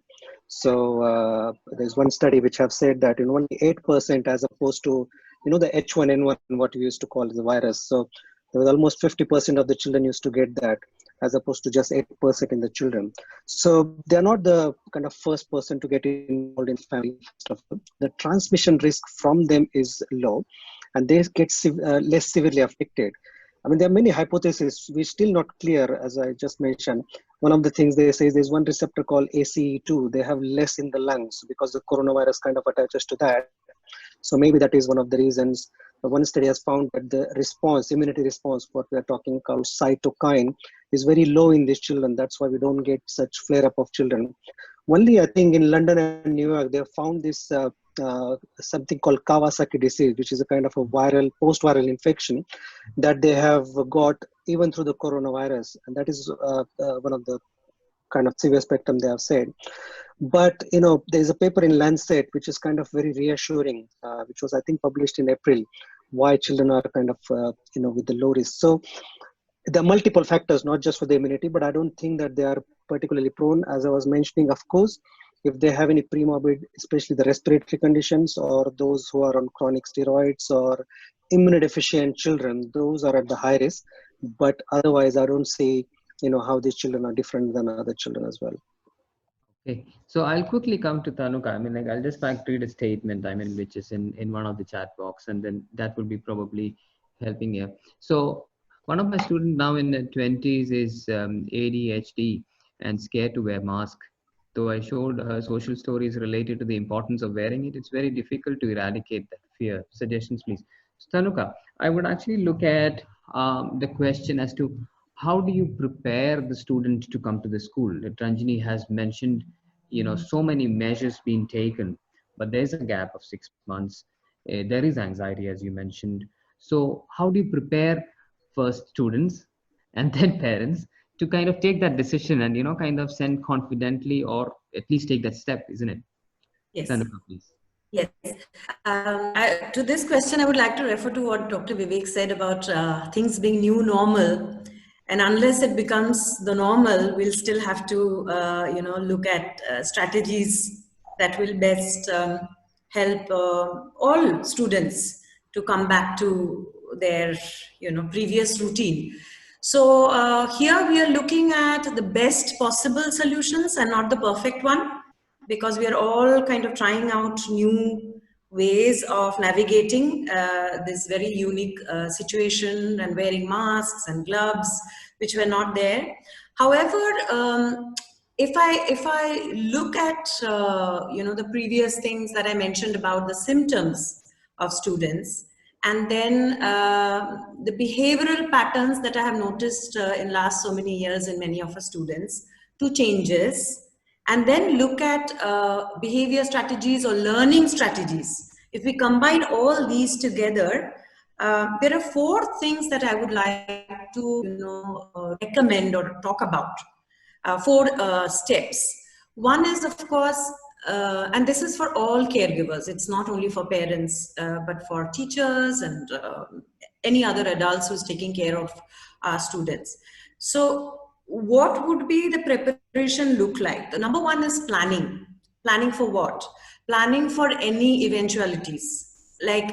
So there's one study which have said that in only 8% as opposed to, the H1N1, what we used to call the virus. So there was almost 50% of the children used to get that, as opposed to just 8% in the children. So they're not the kind of first person to get involved in family stuff. The transmission risk from them is low, and they get less severely affected. I mean, there are many hypotheses. We're still not clear, as I just mentioned. One of the things they say is there's one receptor called ACE2. They have less in the lungs because the coronavirus kind of attaches to that. So maybe that is one of the reasons. One study has found that the response, immunity response, what we are talking called cytokine, is very low in these children. That's why we don't get such flare-up of children. Only, I think, in London and New York, they have found this something called Kawasaki disease, which is a kind of a viral, post-viral infection that they have got even through the coronavirus. And that is one of the kind of severe spectrum they have said. But, there's a paper in Lancet, which is kind of very reassuring, which was, I think, published in April, why children are kind of, with the low risk. So there are multiple factors, not just for the immunity, but I don't think that they are particularly prone. As I was mentioning, of course, if they have any premorbid, especially the respiratory conditions or those who are on chronic steroids or immunodeficient children, those are at the high risk. But otherwise, I don't see, how these children are different than other children as well. Okay, so I'll quickly come to Tanuka. I mean, like, I'll just read a statement, which is in one of the chat box, and then that will be probably helping here. So one of my students now in the 20s is ADHD and scared to wear mask. though I showed social stories related to the importance of wearing it, it's very difficult to eradicate that fear. Suggestions, please. So, Tanuka, I would actually look at the question as to how do you prepare the student to come to the school? Ranjini has mentioned, so many measures being taken, but there's a gap of 6 months. There is anxiety, as you mentioned. So, how do you prepare first students and then parents to kind of take that decision and kind of send confidently, or at least take that step, isn't it? Yes. Tanuka, please. Yes. To this question, I would like to refer to what Dr. Vivek said about things being new normal. And unless it becomes the normal, we'll still have to, look at strategies that will best help all students to come back to their, previous routine. So here we are looking at the best possible solutions and not the perfect one, because we are all kind of trying out new ways of navigating this very unique situation, and wearing masks and gloves, which were not there. However, if I look at the previous things that I mentioned about the symptoms of students, and then the behavioral patterns that I have noticed in last so many years in many of our students, two changes, and then look at behavior strategies or learning strategies. If we combine all these together, there are four things that I would like to recommend or talk about. Four steps. One is, of course, and this is for all caregivers. It's not only for parents, but for teachers and any other adults who's taking care of our students. So what would be the preparation look like? The number one is planning. Planning for what? Planning for any eventualities. Like,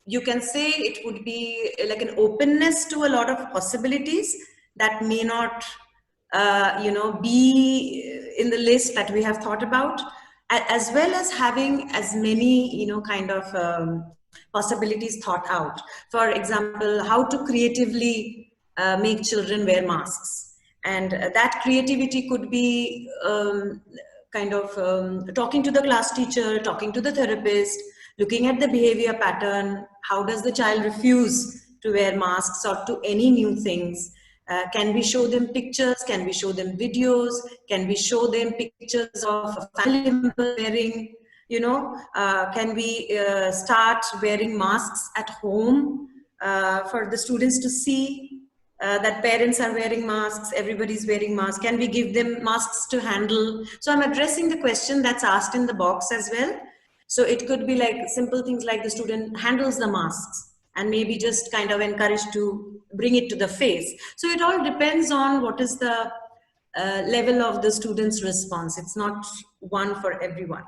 you can say it would be like an openness to a lot of possibilities that may not be in the list that we have thought about, as well as having as many kind of possibilities thought out. For example, how to creatively make children wear masks, and that creativity could be talking to the class teacher, talking to the therapist, looking at the behavior pattern. How does the child refuse to wear masks or to any new things? Can we show them pictures? Can we show them videos? Can we show them pictures of a family member wearing? Can we start wearing masks at home for the students to see that parents are wearing masks, everybody's wearing masks? Can we give them masks to handle? So I'm addressing the question that's asked in the box as well. So it could be like simple things like the student handles the masks, and maybe just kind of encouraged to bring it to the face. So it all depends on what is the level of the student's response. It's not one for everyone.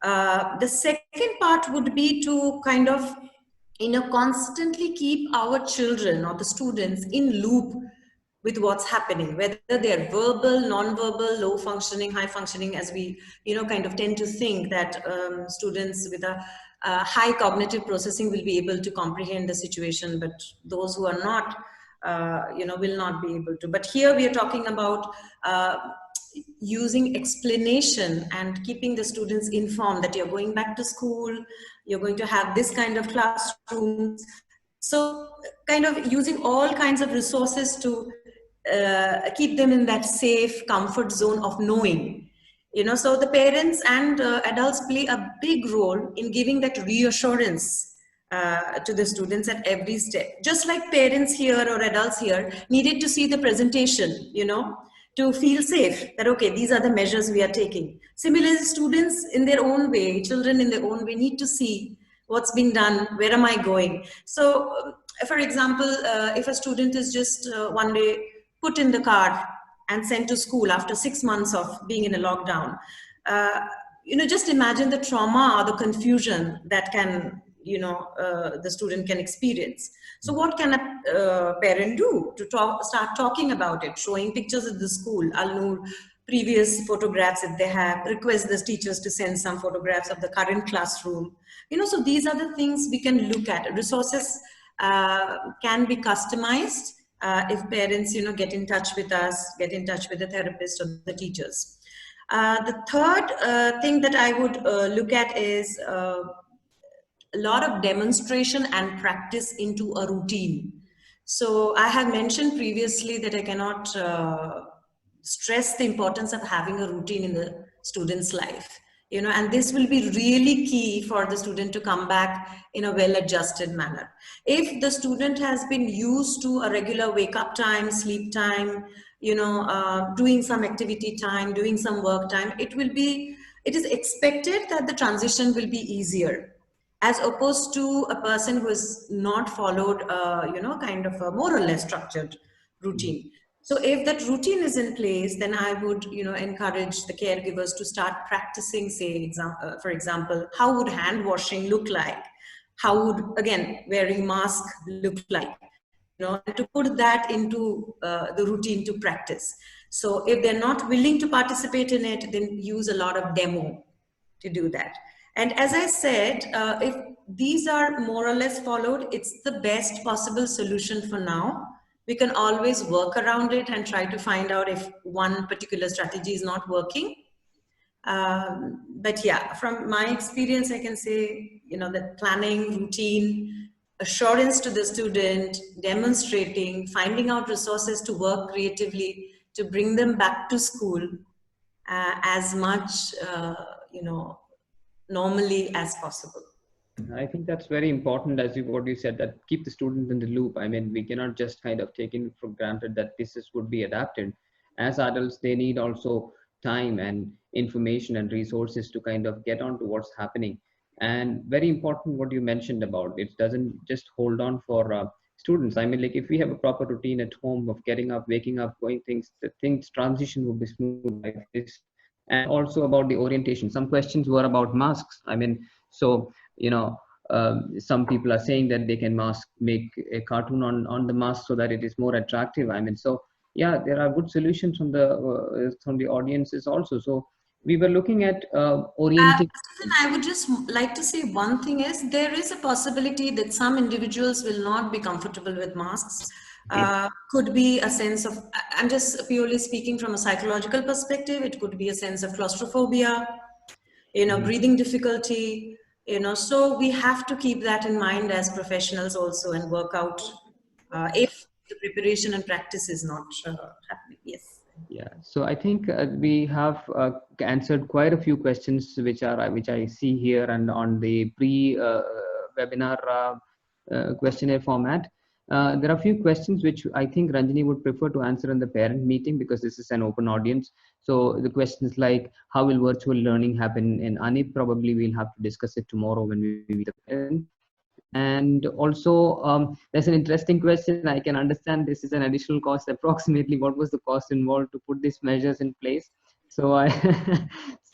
The second part would be to kind of constantly keep our children or the students in loop with what's happening, whether they're verbal, non-verbal, low functioning, high functioning, as we kind of tend to think that students with a high cognitive processing will be able to comprehend the situation, but those who are not will not be able to. But here we are talking about using explanation and keeping the students informed that you're going back to school, you're going to have this kind of classrooms. So kind of using all kinds of resources to keep them in that safe comfort zone of knowing. So the parents and adults play a big role in giving that reassurance to the students at every step. Just like parents here or adults here needed to see the presentation, to feel safe that, okay, these are the measures we are taking. Similarly, students in their own way, children in their own way need to see what's being done, where am I going? So, for example, if a student is just one day put in the car and sent to school after 6 months of being in a lockdown, just imagine the trauma or the confusion that can, the student can experience. So what can a parent do to start talking about it, showing pictures at the school, Al-Noor, previous photographs if they have, request the teachers to send some photographs of the current classroom. So these are the things we can look at. Resources can be customized if parents, get in touch with us, get in touch with the therapist or the teachers. The third thing that I would look at is a lot of demonstration and practice into a routine. So I have mentioned previously that I cannot stress the importance of having a routine in the student's life, you know, and this will be really key for the student to come back in a well-adjusted manner. If the student has been used to a regular wake-up time, sleep time, you know, doing some activity time, doing some work time, it is expected that the transition will be easier, as opposed to a person who has not followed, you know, kind of a more or less structured routine. So if that routine is in place, then I would, you know, encourage the caregivers to start practicing, say, for example, how would hand washing look like? How would, again, wearing mask look like? You know, and to put that into the routine to practice. So if they're not willing to participate in it, then use a lot of demo to do that. And as I said, if these are more or less followed, it's the best possible solution for now. We can always work around it and try to find out if one particular strategy is not working. But yeah, from my experience, I can say, you know, that planning, routine, assurance to the student, demonstrating, finding out resources to work creatively to bring them back to school as much, you know, normally as possible. I think that's very important, as what you said, that keep the student in the loop. I mean, we cannot just kind of take it for granted that would be adapted. As adults, they need also time and information and resources to kind of get on to what's happening. And very important what you mentioned about it doesn't just hold on for students. I mean, like if we have a proper routine at home of getting up, waking up, going things, the things transition will be smooth like this. And also about the orientation. Some questions were about masks. I mean, so you know, some people are saying that they can make a cartoon on the mask so that it is more attractive. I mean, so yeah, there are good solutions from the audiences also. So we were looking at orienting. Stephen, I would just like to say one thing is there is a possibility that some individuals will not be comfortable with masks. Could be a sense of, I'm just purely speaking from a psychological perspective, it could be a sense of claustrophobia, you know, breathing difficulty, you know, so we have to keep that in mind as professionals also and work out if the preparation and practice is not happening. Yes. Yeah, so I think we have answered quite a few questions which I see here and on the pre-webinar questionnaire format. There are a few questions which I think Ranjini would prefer to answer in the parent meeting because this is an open audience. So the questions like how will virtual learning happen in ANIP? Probably we'll have to discuss it tomorrow when we meet the parent. And also there's an interesting question. I can understand this is an additional cost. Approximately what was the cost involved to put these measures in place? So I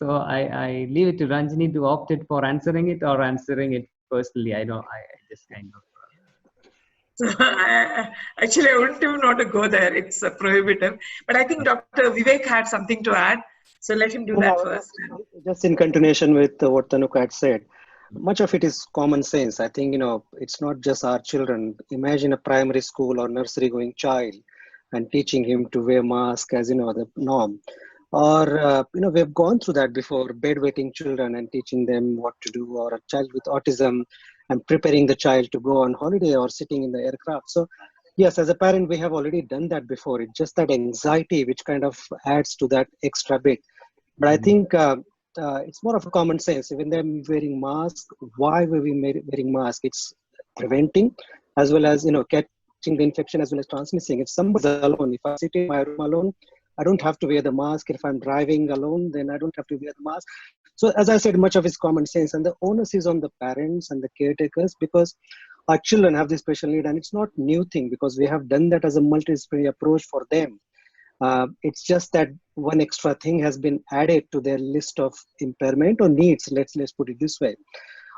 I leave it to Ranjini to opt it for answering it or answering it personally. I just kind of Actually, I wouldn't even want to go there. It's prohibitive. But I think Dr. Vivek had something to add. So let him do that first. Just in continuation with what Tanuka had said, much of it is common sense. I think, you know, it's not just our children. Imagine a primary school or nursery going child and teaching him to wear mask as, you know, the norm. Or, you know, we've gone through that before, bedwetting children and teaching them what to do, or a child with autism and preparing the child to go on holiday or sitting in the aircraft. So yes, as a parent, we have already done that before. It's just that anxiety which kind of adds to that extra bit. But I think it's more of a common sense. Even them wearing mask, why were we wearing mask? It's preventing as well as, you know, catching the infection as well as transmitting. If somebody's alone, if I sit in my room alone, I don't have to wear the mask. If I'm driving alone, then I don't have to wear the mask. So as I said, much of it's common sense, and the onus is on the parents and the caretakers because our children have this special need, and it's not new thing because we have done that as a multidisciplinary approach for them. It's just that one extra thing has been added to their list of impairment or needs. Let's put it this way.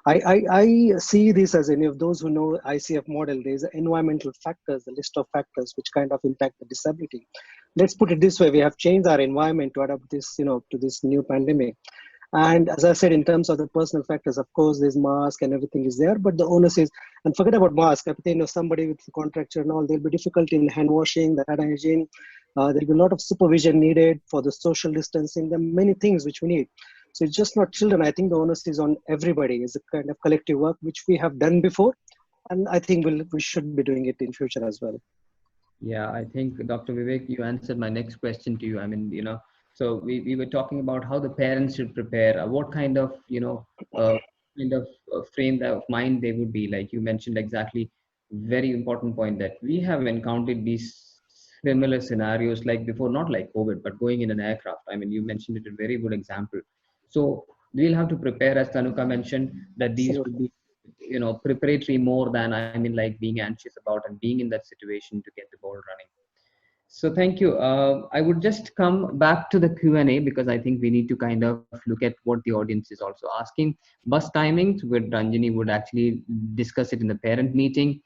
I see this as any of those who know ICF model. There's environmental factors, the list of factors which kind of impact the disability. Let's put it this way: we have changed our environment to adapt this, you know, to this new pandemic. And as I said, in terms of the personal factors, of course, there's mask and everything is there, but the onus is, and forget about mask. I think, you know, somebody with contracture and all, there'll be difficulty in hand washing, the hand hygiene. There'll be a lot of supervision needed for the social distancing. There are many things which we need. So it's just not children. I think the onus is on everybody. It's a kind of collective work which we have done before, and I think we should be doing it in future as well. Yeah, I think Dr. Vivek, you answered my next question to you. I mean, so we were talking about how the parents should prepare, what kind of, frame of mind they would be. Like you mentioned exactly, very important point that we have encountered these similar scenarios like before, not like COVID, but going in an aircraft. I mean, you mentioned it a very good example. So we'll have to prepare, as Tanuka mentioned, that these would be preparatory more than, I mean, like being anxious about and being in that situation to get the ball running. So thank you. I would just come back to the Q&A because I think we need to kind of look at what the audience is also asking. Bus timings, where Ranjini would actually discuss it in the parent meeting.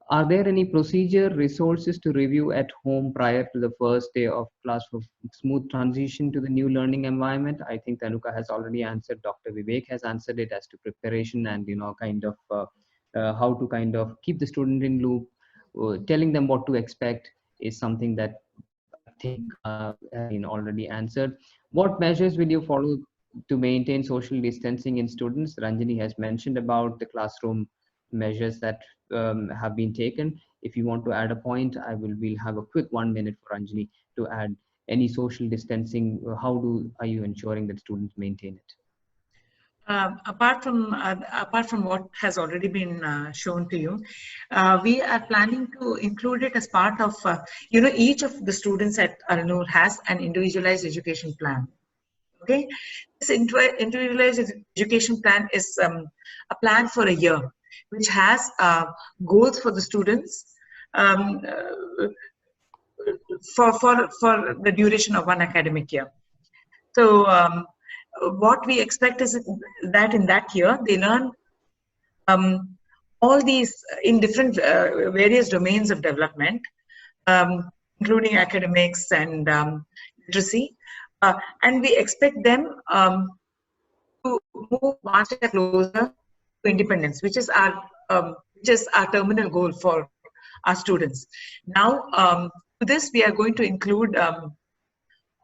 Are there any procedure resources to review at home prior to the first day of class for smooth transition to the new learning environment? I think Tanuka has already answered. Dr. Vivek has answered it as to preparation and kind of how to kind of keep the student in loop, telling them what to expect is something that I think has been already answered. What measures will you follow to maintain social distancing in students? Ranjini has mentioned about the classroom measures that have been taken. If you want to add a point, we'll have a quick 1 minute for Ranjini to add any social distancing. Are you ensuring that students maintain it? Apart from what has already been shown to you, we are planning to include it as part of, each of the students at Noor has an individualized education plan. Okay, this individualized education plan is a plan for a year, which has goals for the students for the duration of one academic year. So what we expect is that in that year they learn all these in different various domains of development, including academics and literacy, and we expect them to move one step closer to independence, which is our terminal goal for our students. Now, to this we are going to include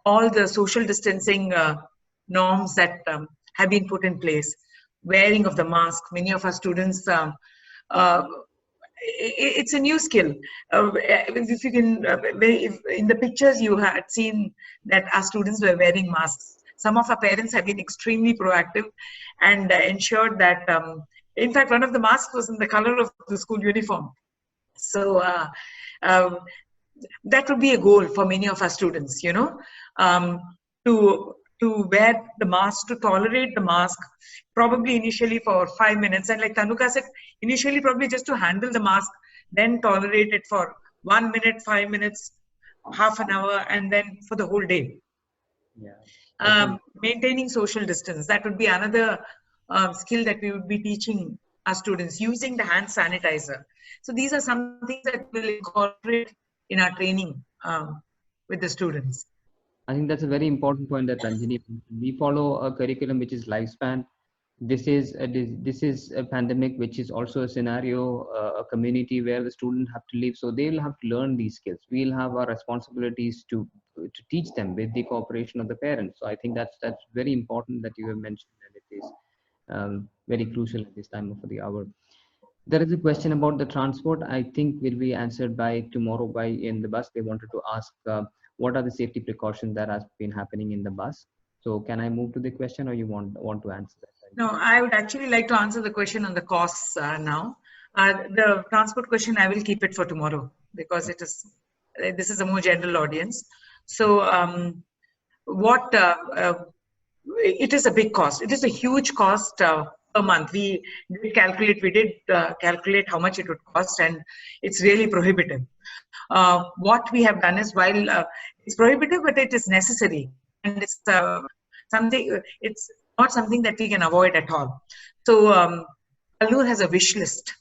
all the social distancing norms that have been put in place. Wearing of the mask. Many of our students, it's a new skill. If you can, if in the pictures you had seen that our students were wearing masks. Some of our parents have been extremely proactive and ensured that, in fact, one of the masks was in the color of the school uniform. So that would be a goal for many of our students, to wear the mask, to tolerate the mask, probably initially for 5 minutes. And like Tanuka said, initially probably just to handle the mask, then tolerate it for 1 minute, 5 minutes, half an hour, and then for the whole day. Yeah. Maintaining social distance, that would be another skill that we would be teaching our students, using the hand sanitizer. So these are some things that we'll incorporate in our training with the students. I think that's a very important point that Ranjini, we follow a curriculum which is lifespan. This is a pandemic, which is also a scenario, a community where the students have to live. So they will have to learn these skills. We'll have our responsibilities to teach them with the cooperation of the parents. So I think that's very important that you have mentioned, and it is very crucial at this time of the hour. There is a question about the transport. I think will be answered by tomorrow in the bus. They wanted to ask what are the safety precautions that has been happening in the bus. So can I move to the question, or you want to answer that? No, I would actually like to answer the question on the costs now. The transport question, I will keep it for tomorrow because this is a more general audience. So it is a big cost. It is a huge cost per month. We did calculate how much it would cost, and it's really prohibitive. What we have done is, while it's prohibitive, but it is necessary, and it's it's not something that we can avoid at all. So Noor has a wish list.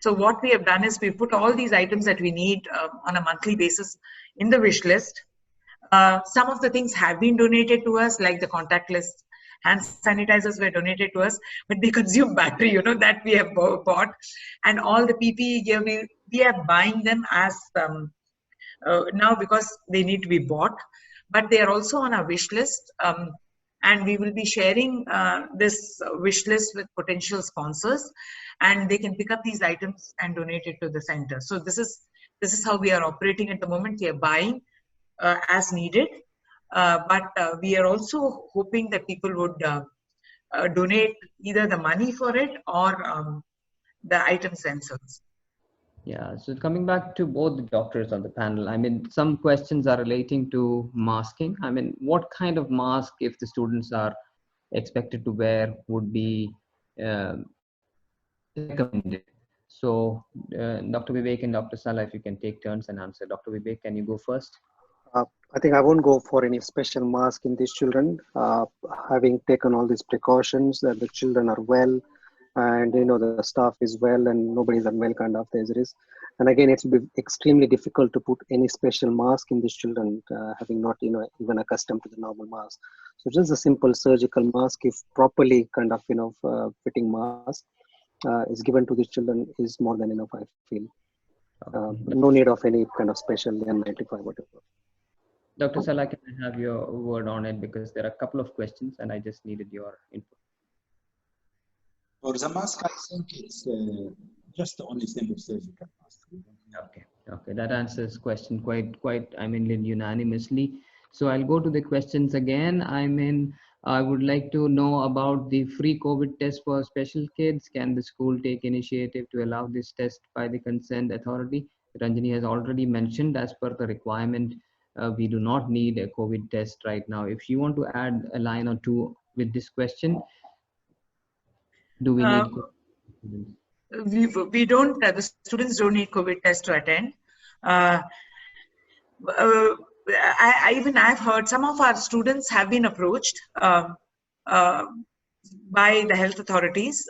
So what we have done is we put all these items that we need on a monthly basis in the wish list. Some of the things have been donated to us, like the contact list. Hand sanitizers were donated to us, but they consume battery, that we have bought. And all the PPE gear, we are buying them as now because they need to be bought, but they are also on our wish list. And we will be sharing this wish list with potential sponsors, and they can pick up these items and donate it to the center. So this is how we are operating at the moment. We are buying as needed, but we are also hoping that people would donate either the money for it or the items themselves. Yeah, so coming back to both the doctors on the panel, I mean, some questions are relating to masking. I mean, what kind of mask, if the students are expected to wear, would be um, recommended? So, Dr. Vivek and Dr. Salah, if you can take turns and answer. Dr. Vivek, can you go first? I think I won't go for any special mask in these children. Having taken all these precautions that the children are well, and the staff is well, and nobody's unwell kind of there is. And again, it's extremely difficult to put any special mask in these children, having not even accustomed to the normal mask. So just a simple surgical mask, if properly kind of fitting mask is given to these children, is more than enough, I feel. No need of any kind of special N95 whatever. Dr. Salah, can I have your word on it, because there are a couple of questions and I just needed your input. For the mask, I think it's just only simple surgical mask. Okay, that answers question quite I mean unanimously. So I'll go to the questions again. I mean, I would like to know about the free COVID test for special kids. Can the school take initiative to allow this test by the concerned authority? Ranjani has already mentioned, as per the requirement, we do not need a COVID test right now. If you want to add a line or two with this question, do we need we don't, the students don't need COVID test to attend. I've heard some of our students have been approached by the health authorities,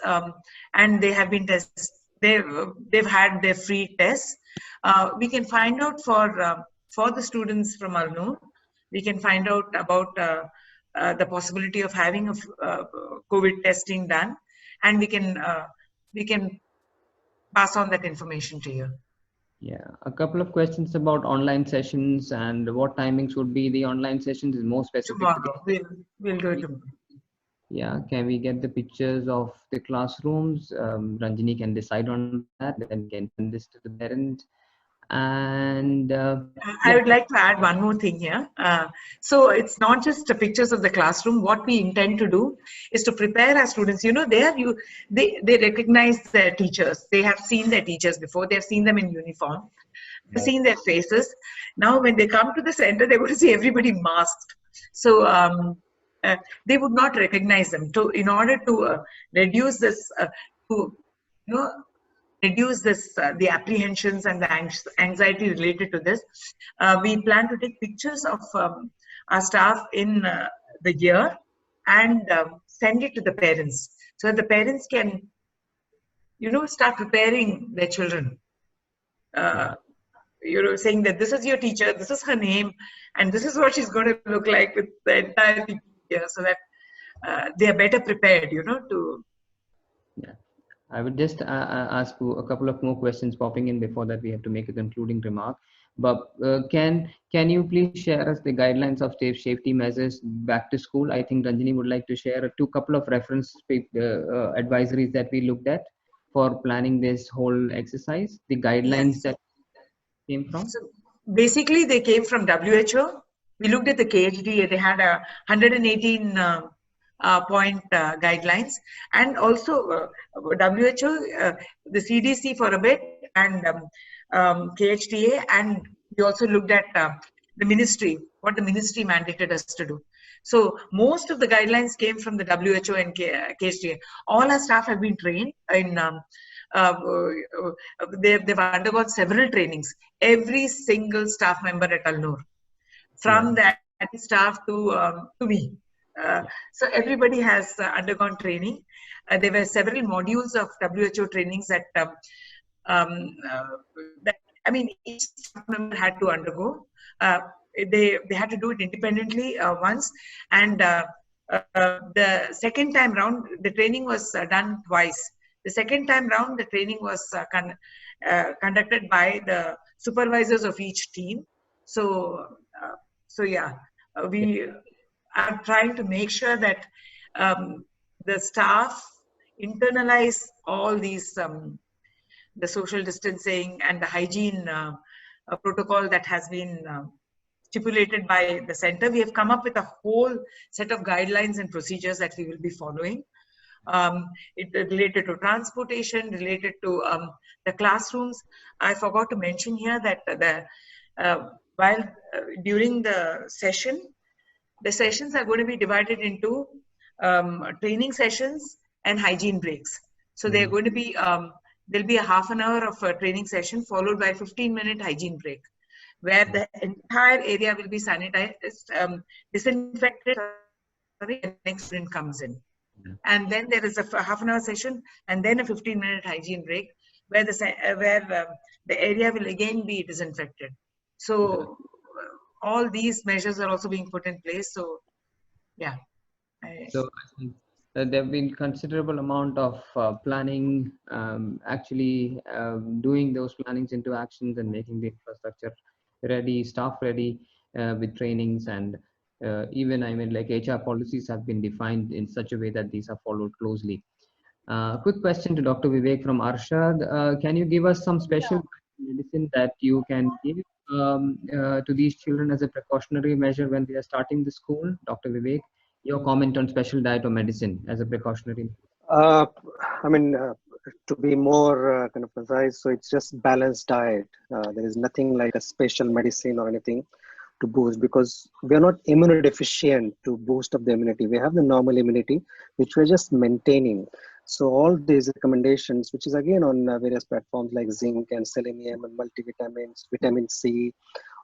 and they have been tested. They've had their free tests. We can find out for the students from Noor, we can find out about the possibility of having a COVID testing done, and we can pass on that information to you. Yeah, a couple of questions about online sessions and what timings would be the online sessions is more specific. Tomorrow, we'll do it tomorrow. Yeah, can we get the pictures of the classrooms? Ranjini can decide on that, then we can send this to the parents. And I would like to add one more thing here. So it's not just the pictures of the classroom. What we intend to do is to prepare our students. They recognize their teachers. They have seen their teachers before. They have seen them in uniform. They've seen their faces. Now, when they come to the center, they would see everybody masked. So they would not recognize them. So in order to reduce this, reduce this, the apprehensions and the anxiety related to this, we plan to take pictures of our staff in the year and send it to the parents, so that the parents can, start preparing their children. Saying that this is your teacher, this is her name, and this is what she's going to look like with the entire year, so that they are better prepared, to. Yeah. I would just ask you a couple of more questions popping in. Before that, we have to make a concluding remark. But can you please share us the guidelines of safety measures back to school? I think Ranjini would like to share a couple of reference advisories that we looked at for planning this whole exercise. The guidelines that came from? So basically, they came from WHO. We looked at the KHDA. They had a 118 point guidelines, and also WHO, the CDC for a bit, and KHDA, and we also looked at the ministry, what the ministry mandated us to do. So most of the guidelines came from the WHO and KHDA. All our staff have been trained in. They've undergone several trainings. Every single staff member at Noor, from the staff to me. So everybody has undergone training. There were several modules of WHO trainings that each staff member had to undergo. They had to do it independently once, and the second time round, the training was done twice. The second time round, the training was conducted by the supervisors of each team, So, yeah, we are trying to make sure that the staff internalize all these the social distancing and the hygiene protocol that has been stipulated by the center. We have come up with a whole set of guidelines and procedures that we will be following. It related to transportation, related to the classrooms. I forgot to mention here that while during the sessions are going to be divided into training sessions and hygiene breaks. So they're going to be there'll be a half an hour of a training session followed by a 15-minute hygiene break, where the entire area will be sanitized, disinfected, and the next student comes in. And then there is a half an hour session and then a 15-minute hygiene break where the area will again be disinfected. So all these measures are also being put in place. So yeah. So I think there have been considerable amount of planning, actually doing those plannings into actions and making the infrastructure ready, staff ready with trainings, and even like HR policies have been defined in such a way that these are followed closely. Quick question to Dr. Vivek from Arshad. Can you give us some special medicine that you can give to these children as a precautionary measure when they are starting the school? Dr. Vivek, your comment on special diet or medicine as a precautionary. I mean, to be more kind of precise, so it's just balanced diet. There is nothing like a special medicine or anything to boost, because we are not immunodeficient to boost up the immunity. We have the normal immunity, which we're just maintaining. So all these recommendations, which is again on various platforms like zinc and selenium and multivitamins, vitamin C,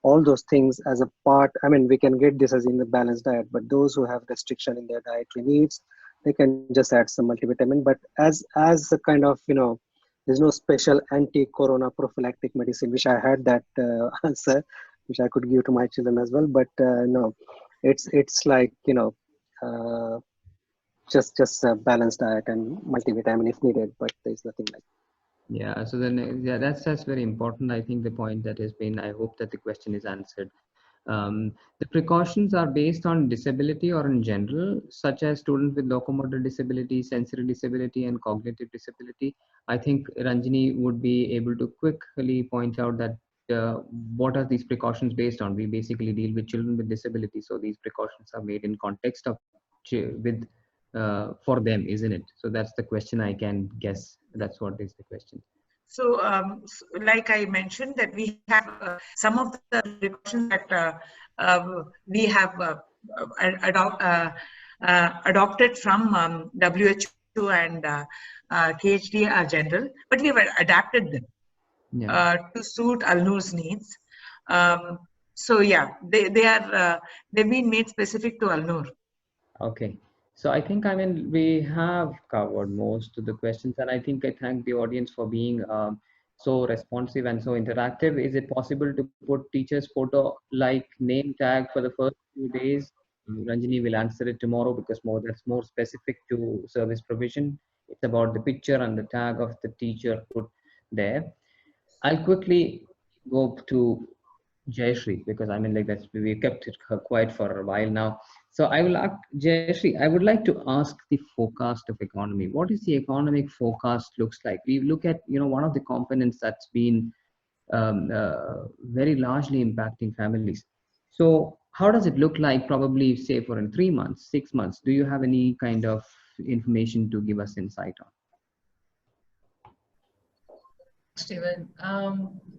all those things as a part. I mean, we can get this as in the balanced diet, but those who have restriction in their dietary needs, they can just add some multivitamin. But as a kind of, there's no special anti-corona prophylactic medicine, which I had that answer, which I could give to my children as well. But no, it's like, just a balanced diet and multivitamin if needed, but there's nothing like. Yeah, so then that's very important. I think the point that has been, I hope that the question is answered. The precautions are based on disability or in general, such as students with locomotor disability, sensory disability, and cognitive disability. I think Ranjini would be able to quickly point out that what are these precautions based on. We basically deal with children with disability, so these precautions are made in context of with for them, isn't it? So that's the question. I can guess that's what is the question. So, like I mentioned, that we have some of the precautions that we have adopted from WHO and KHD are general, but we have adapted them to suit Al-Noor's needs. So yeah, they've been made specific to Al-Noor. Okay. So I think, we have covered most of the questions, and I think I thank the audience for being so responsive and so interactive. Is it possible to put teacher's photo like name tag for the first few days? Ranjini will answer it tomorrow because that's more specific to service provision. It's about the picture and the tag of the teacher put there. I'll quickly go to Jayashree because we kept it quiet for a while now. So I will ask Jayashree, I would like to ask the forecast of economy. What is the economic forecast looks like? We look at, one of the components that's been very largely impacting families. So how does it look like probably say for in 3 months, 6 months? Do you have any kind of information to give us insight on? Stephen,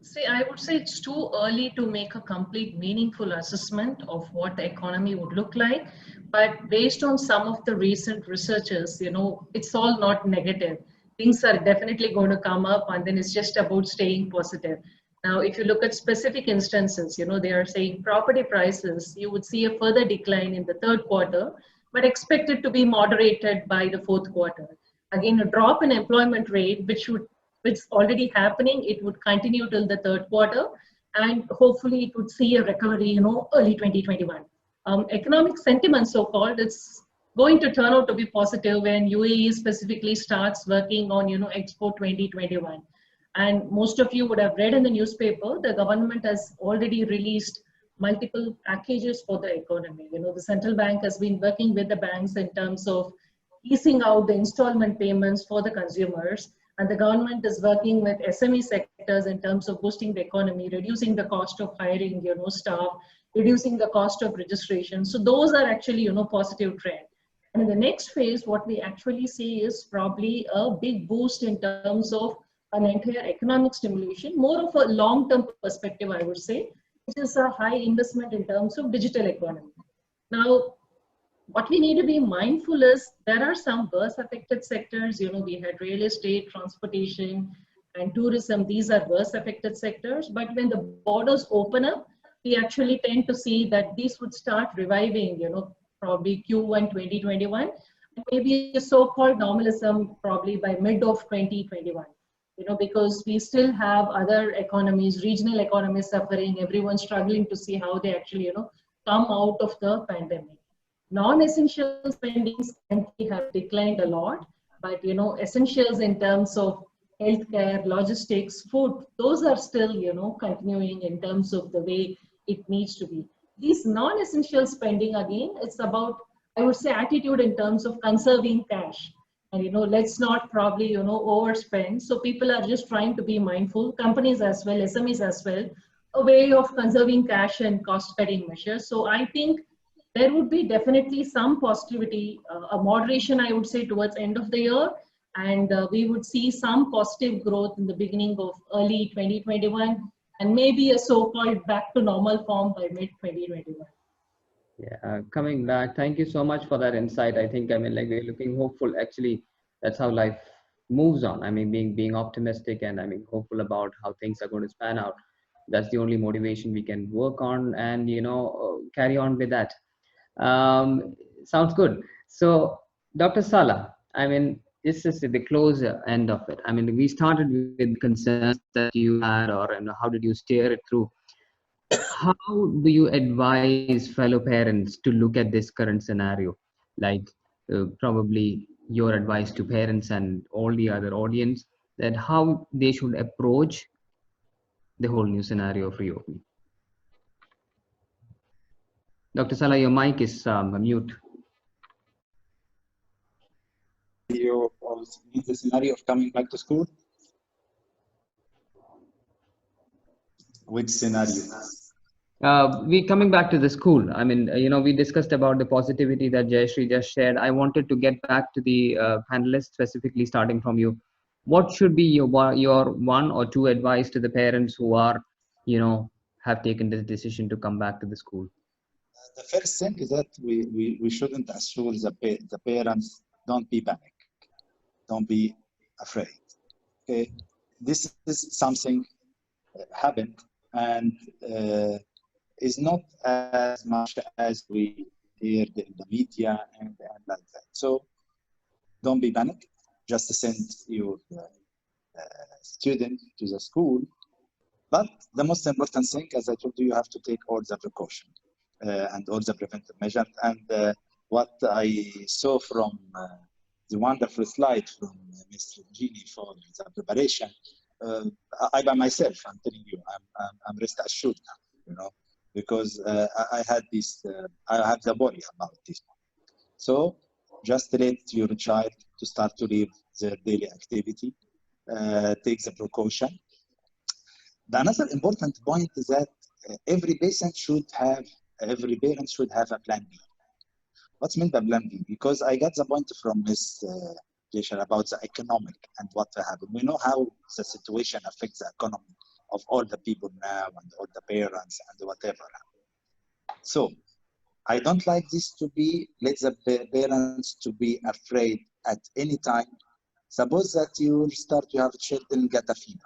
see, I would say it's too early to make a complete meaningful assessment of what the economy would look like. But based on some of the recent researchers, it's all not negative. Things are definitely going to come up, and then it's just about staying positive. Now, if you look at specific instances, they are saying property prices, you would see a further decline in the third quarter, but expected to be moderated by the fourth quarter. Again, a drop in employment rate, which is already happening, it would continue till the third quarter, and hopefully it would see a recovery, early 2021. Economic sentiment, so-called, it's going to turn out to be positive when UAE specifically starts working on, Expo 2021. And most of you would have read in the newspaper, the government has already released multiple packages for the economy. The central bank has been working with the banks in terms of easing out the installment payments for the consumers, and the government is working with SME sectors in terms of boosting the economy, reducing the cost of hiring, staff, reducing the cost of registration. So those are actually, positive trend. And in the next phase, what we actually see is probably a big boost in terms of an entire economic stimulation, more of a long-term perspective, I would say, which is a high investment in terms of digital economy. Now, what we need to be mindful is there are some worse affected sectors. We had real estate, transportation, and tourism. These are worse affected sectors. But when the borders open up, we actually tend to see that these would start reviving, probably Q1 2021, and maybe a so-called normalism probably by mid of 2021. Because we still have other economies, regional economies suffering, everyone struggling to see how they actually, come out of the pandemic. Non-essential spendings currently have declined a lot, but essentials in terms of healthcare, logistics, food, those are still continuing in terms of the way it needs to be. These non-essential spending, again, it's about, I would say, attitude in terms of conserving cash. And let's not probably overspend. So people are just trying to be mindful, companies as well, SMEs as well, a way of conserving cash and cost-cutting measures. So I think there would be definitely some positivity, a moderation, I would say, towards end of the year, and we would see some positive growth in the beginning of early 2021, and maybe a so-called back to normal form by mid 2021. Yeah, coming back, thank you so much for that insight. I think, like we're looking hopeful. Actually, that's how life moves on. Being optimistic and hopeful about how things are going to span out. That's the only motivation we can work on and, carry on with that. Sounds good. So, Dr. Sala, this is the closer end of it. We started with concerns that you had, or how did you steer it through? How do you advise fellow parents to look at this current scenario? Like probably your advice to parents and all the other audience, that how they should approach the whole new scenario of reopening. Dr. Sala, your mic is mute. You mean the scenario of coming back to school? Which scenario? We coming back to the school. We discussed about the positivity that Jayashree just shared. I wanted to get back to the panelists, specifically starting from you. What should be your one or two advice to the parents who are, have taken this decision to come back to the school? The first thing is that we shouldn't assure the parents, don't be panic, don't be afraid. Okay, this is something happened and is not as much as we hear in the media and like that. So don't be panic. Just send your student to the school. But the most important thing, as I told you, you have to take all the precaution and all the preventive measures. And what I saw from the wonderful slide from Mr. Gini for the preparation, I by myself, I'm telling you, I'm rest assured now, because I had this, I have the worry about this. So just let your child to start to live their daily activity, take the precaution. The another important point is that every parent should have a plan B. What's meant by plan B? Because I got the point from Ms. Jaysha about the economic and what will happen. We know how the situation affects the economy of all the people now and all the parents and whatever. So I don't like this to be, let the parents to be afraid at any time. Suppose that you have children get a fever,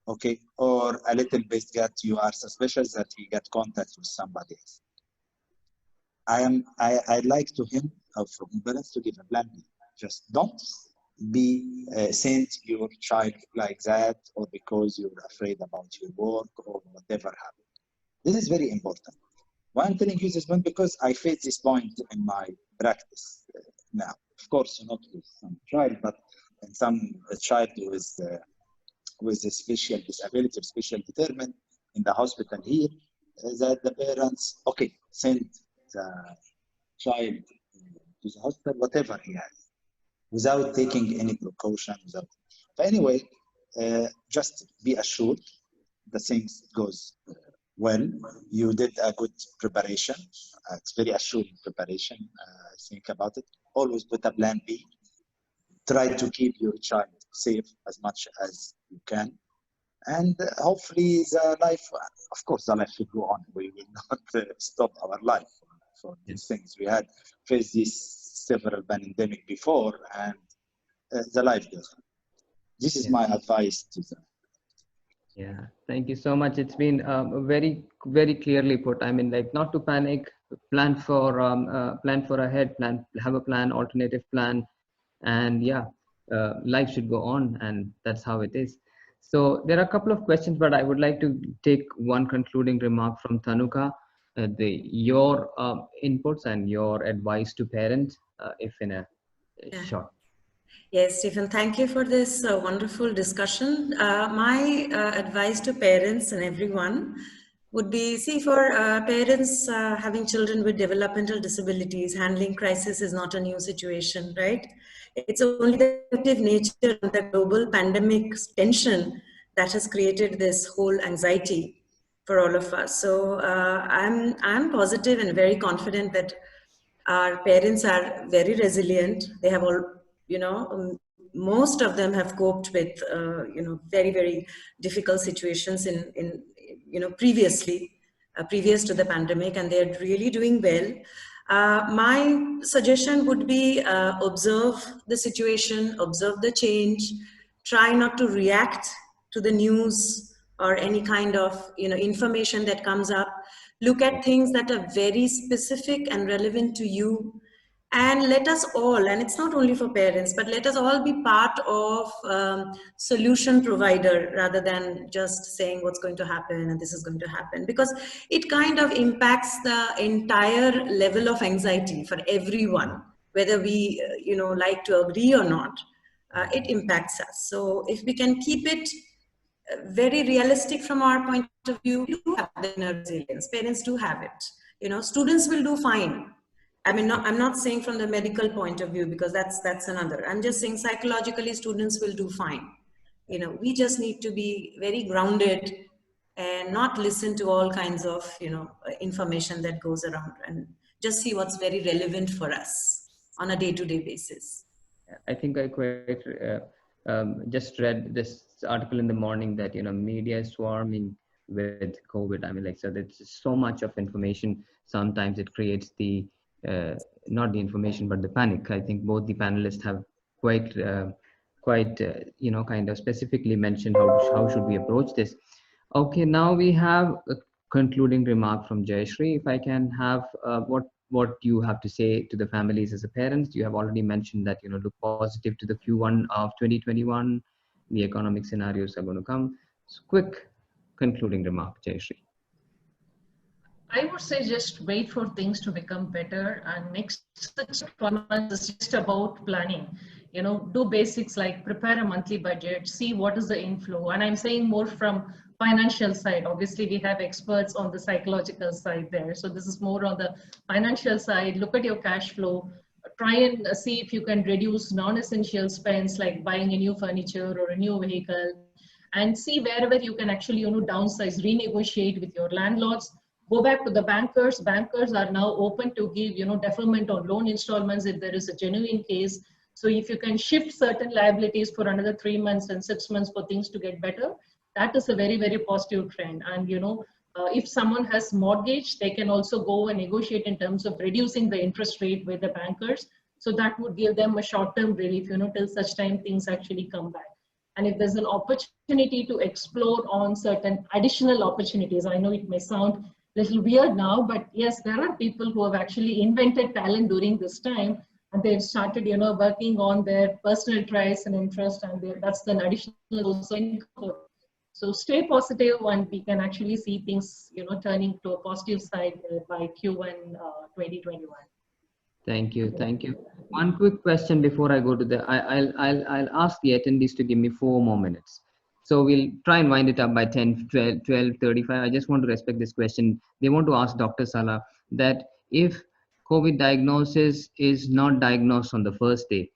okay, or a little bit you are suspicious that he get contact with somebody else. I'd like to him from parents to give a plan B. Just don't be send your child like that, or because you're afraid about your work or whatever happened. This is very important. Why I'm telling you this point, because I face this point in my practice now. Of course, not with some child, but in some child with a special disability or special determinant in the hospital here. that the parents, okay, send the child to the hospital, whatever he has, without taking any precaution. But anyway, just be assured the things goes well. You did a good preparation. It's very assuring preparation. Think about it. Always put a plan B. Try to keep your child safe as much as you can. And hopefully the life, of course, the life should go on. We will not stop our life for these things. We had faced this several pandemic before, and the life goes on. This is my advice to them. Yeah, thank you so much. It's been very, very clearly put. I mean, like, not to panic, plan for ahead, have a plan, alternative plan, and yeah, life should go on, and that's how it is. So there are a couple of questions, but I would like to take one concluding remark from Tanuka, your inputs and your advice to parents, if in a short. Yes, Stephen, thank you for this wonderful discussion. My advice to parents and everyone would be, see, for parents having children with developmental disabilities, handling crisis is not a new situation, right? It's only the collective nature of the global pandemic tension that has created this whole anxiety for all of us. So I'm positive and very confident that our parents are very resilient. They have all, most of them have coped with, very, very difficult situations previously, previous to the pandemic, and they're really doing well. My suggestion would be observe the situation, observe the change, try not to react to the news or any kind of information that comes up. Look at things that are very specific and relevant to you, and let us all, and it's not only for parents, but let us all be part of solution provider rather than just saying what's going to happen and this is going to happen, because it kind of impacts the entire level of anxiety for everyone, whether we like to agree or not. It impacts us. So if we can keep it very realistic from our point of view, we do have the inner resilience. Parents do have it. Students will do fine. I mean, I'm not saying from the medical point of view, because that's another. I'm just saying psychologically, students will do fine. We just need to be very grounded and not listen to all kinds of, information that goes around, and just see what's very relevant for us on a day-to-day basis. I think I quite just read this article in the morning that media is swarming with COVID. I mean, like, so there's so much of information. Sometimes it creates the not the information but the panic. I think both the panelists have quite kind of specifically mentioned how should we approach this. Okay, now we have a concluding remark from Jayashree. If I can have what you have to say to the families as a parents. You have already mentioned that look positive to the Q1 of 2021. The economic scenarios are going to come. So quick concluding remark, Jayashree. I would say just wait for things to become better, and next 6 months is just about planning. Do basics like prepare a monthly budget, see what is the inflow. And I'm saying more from financial side. Obviously, we have experts on the psychological side there. So this is more on the financial side. Look at your cash flow. Try and see if you can reduce non-essential spends like buying a new furniture or a new vehicle, and see wherever you can actually downsize, renegotiate with your landlords. Go back to the bankers. Bankers are now open to give deferment on loan installments if there is a genuine case. So if you can shift certain liabilities for another 3 months and 6 months for things to get better, that is a very, very positive trend. And if someone has mortgage, they can also go and negotiate in terms of reducing the interest rate with the bankers. So that would give them a short-term relief, till such time things actually come back. And if there's an opportunity to explore on certain additional opportunities, I know it may sound little weird now, but yes, there are people who have actually invented talent during this time, and they've started, working on their personal tries and interest, and that's an additional also income. So stay positive, and we can actually see things, turning to a positive side by Q1 2021. Thank you. One quick question before I go to I'll ask the attendees to give me 4 more minutes. So we'll try and wind it up by 10, 12:35. I just want to respect this question. They want to ask Dr. Salah that if COVID diagnosis is not diagnosed on the first day,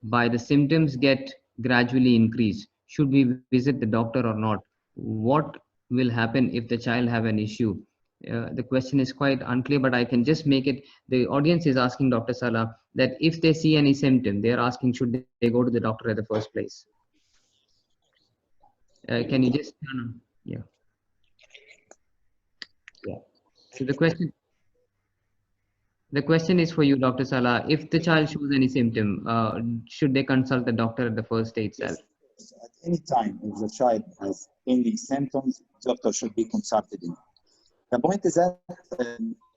by the symptoms get gradually increased, should we visit the doctor or not? What will happen if the child have an issue? The question is quite unclear, but I can just make it. The audience is asking Dr. Salah that if they see any symptom, they are asking should they go to the doctor at the first place. Can you just yeah. Yeah. So the question is for you, Dr. Salah. If the child shows any symptom, should they consult the doctor at the first day itself? Yes. At any time, if the child has any symptoms, doctor should be consulted. The point is that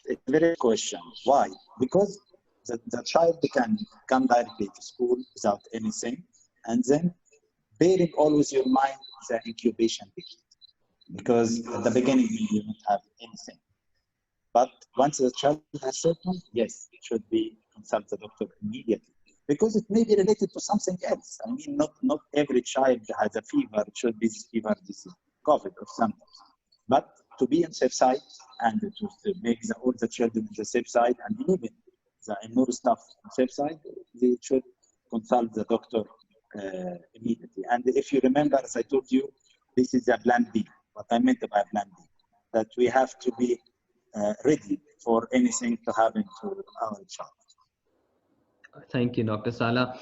it's a very good question. Why? Because the child can come directly to school without anything, and then bearing always your mind the incubation period. Because at the beginning you don't have anything. But once the child has symptoms, yes, it should be consult the doctor immediately. Because it may be related to something else. I mean, not every child has a fever. It should be this fever, this is COVID or something. But to be on safe side and to make all the children on the safe side and even the Noor staff on safe side, they should consult the doctor immediately. And if you remember, as I told you, this is a plan B. What I meant by plan B, that we have to be ready for anything to happen to our child. Thank you, Dr. Salah.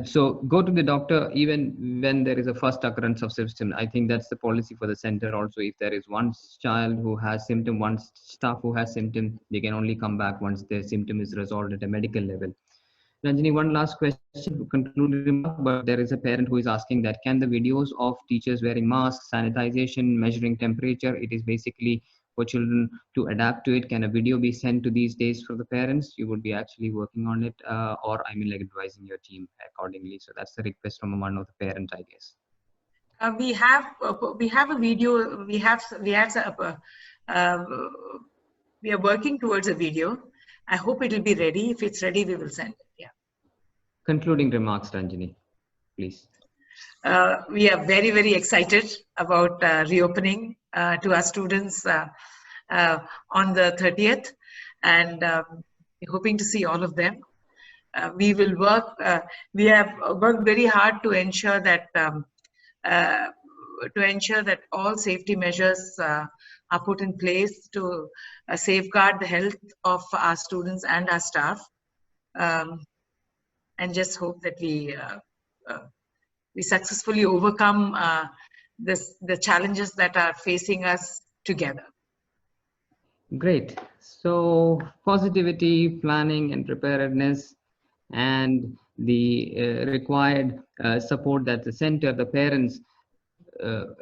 So go to the doctor even when there is a first occurrence of symptom. I think that's the policy for the center also. If there is one child who has symptom, one staff who has symptom, they can only come back once their symptom is resolved at a medical level. Ranjini, one last question to conclude the remark, but there is a parent who is asking that can the videos of teachers wearing masks, sanitization, measuring temperature, it is basically for children to adapt to it. Can a video be sent to these days for the parents? You would be actually working on it, or I mean, like advising your team accordingly. So that's the request from one of the parents, I guess. We have a video. We are working towards a video. I hope it will be ready. If it's ready, we will send it. Yeah. Concluding remarks, Ranjini, please. We are very, very excited about reopening to our students on the 30th, and we're hoping to see all of them. We will work. We have worked very hard to ensure that all safety measures are put in place to safeguard the health of our students and our staff, and just hope that we successfully overcome the challenges that are facing us together. Great. So positivity, planning and preparedness, and the required support that the center, the parents,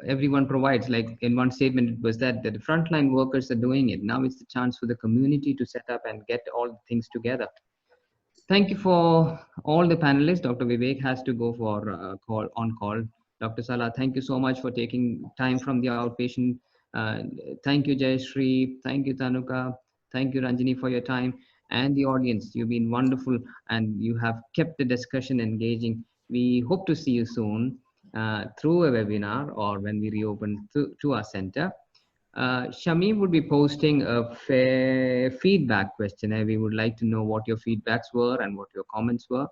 everyone provides. Like in one statement, it was that the frontline workers are doing it. Now it's the chance for the community to set up and get all the things together. Thank you for all the panelists. Dr. Vivek has to go for on call. Dr. Salah, thank you so much for taking time from the outpatient. Thank you, Jayashree. Thank you, Tanuka. Thank you, Ranjini, for your time. And the audience, you've been wonderful and you have kept the discussion engaging. We hope to see you soon through a webinar or when we reopen to our center. Shamim would be posting a feedback questionnaire. We would like to know what your feedbacks were and what your comments were.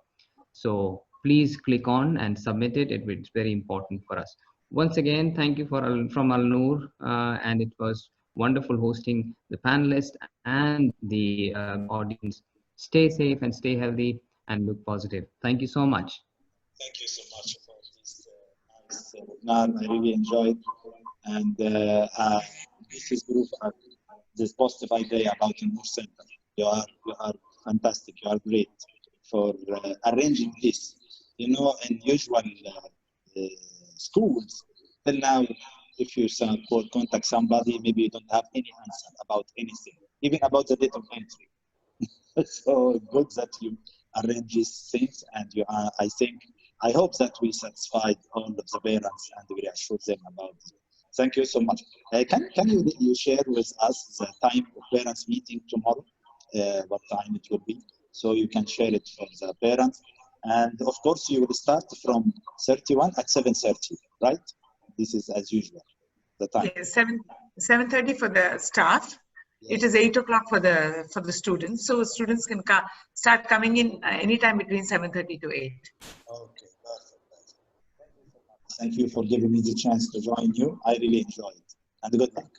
So please click on and submit it. It's very important for us. Once again, thank you from Al Noor, and it was wonderful hosting the panelists and the audience. Stay safe and stay healthy and look positive. Thank you so much. Thank you so much for this nice webinar. I really enjoyed, and this is proof of this positive idea about the Noor Center. You are fantastic. You are great for arranging this. You know, in usual schools, till now, if you contact somebody, maybe you don't have any answer about anything, even about the date of entry. So good that you arrange these things, and I hope that we satisfied all of the parents and we reassure them about it. Thank you so much. Can you share with us the time of parents meeting tomorrow? What time it will be, so you can share it for the parents. And of course, you will start from 31 at 7:30, right? this is as usual, the time. Yes, 7:30 for the staff. Yes. It is 8 o'clock for the students. So students can start coming in anytime between 7:30 to 8. Okay, perfect. Thank you for giving me the chance to join you. I really enjoyed it. And good luck.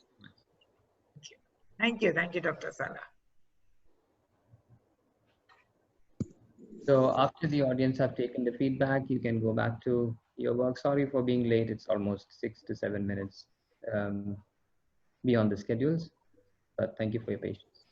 Thank you, Dr. Salah. So after the audience have taken the feedback, you can go back to your work. Sorry for being late. It's almost 6 to 7 minutes beyond the schedules, but thank you for your patience.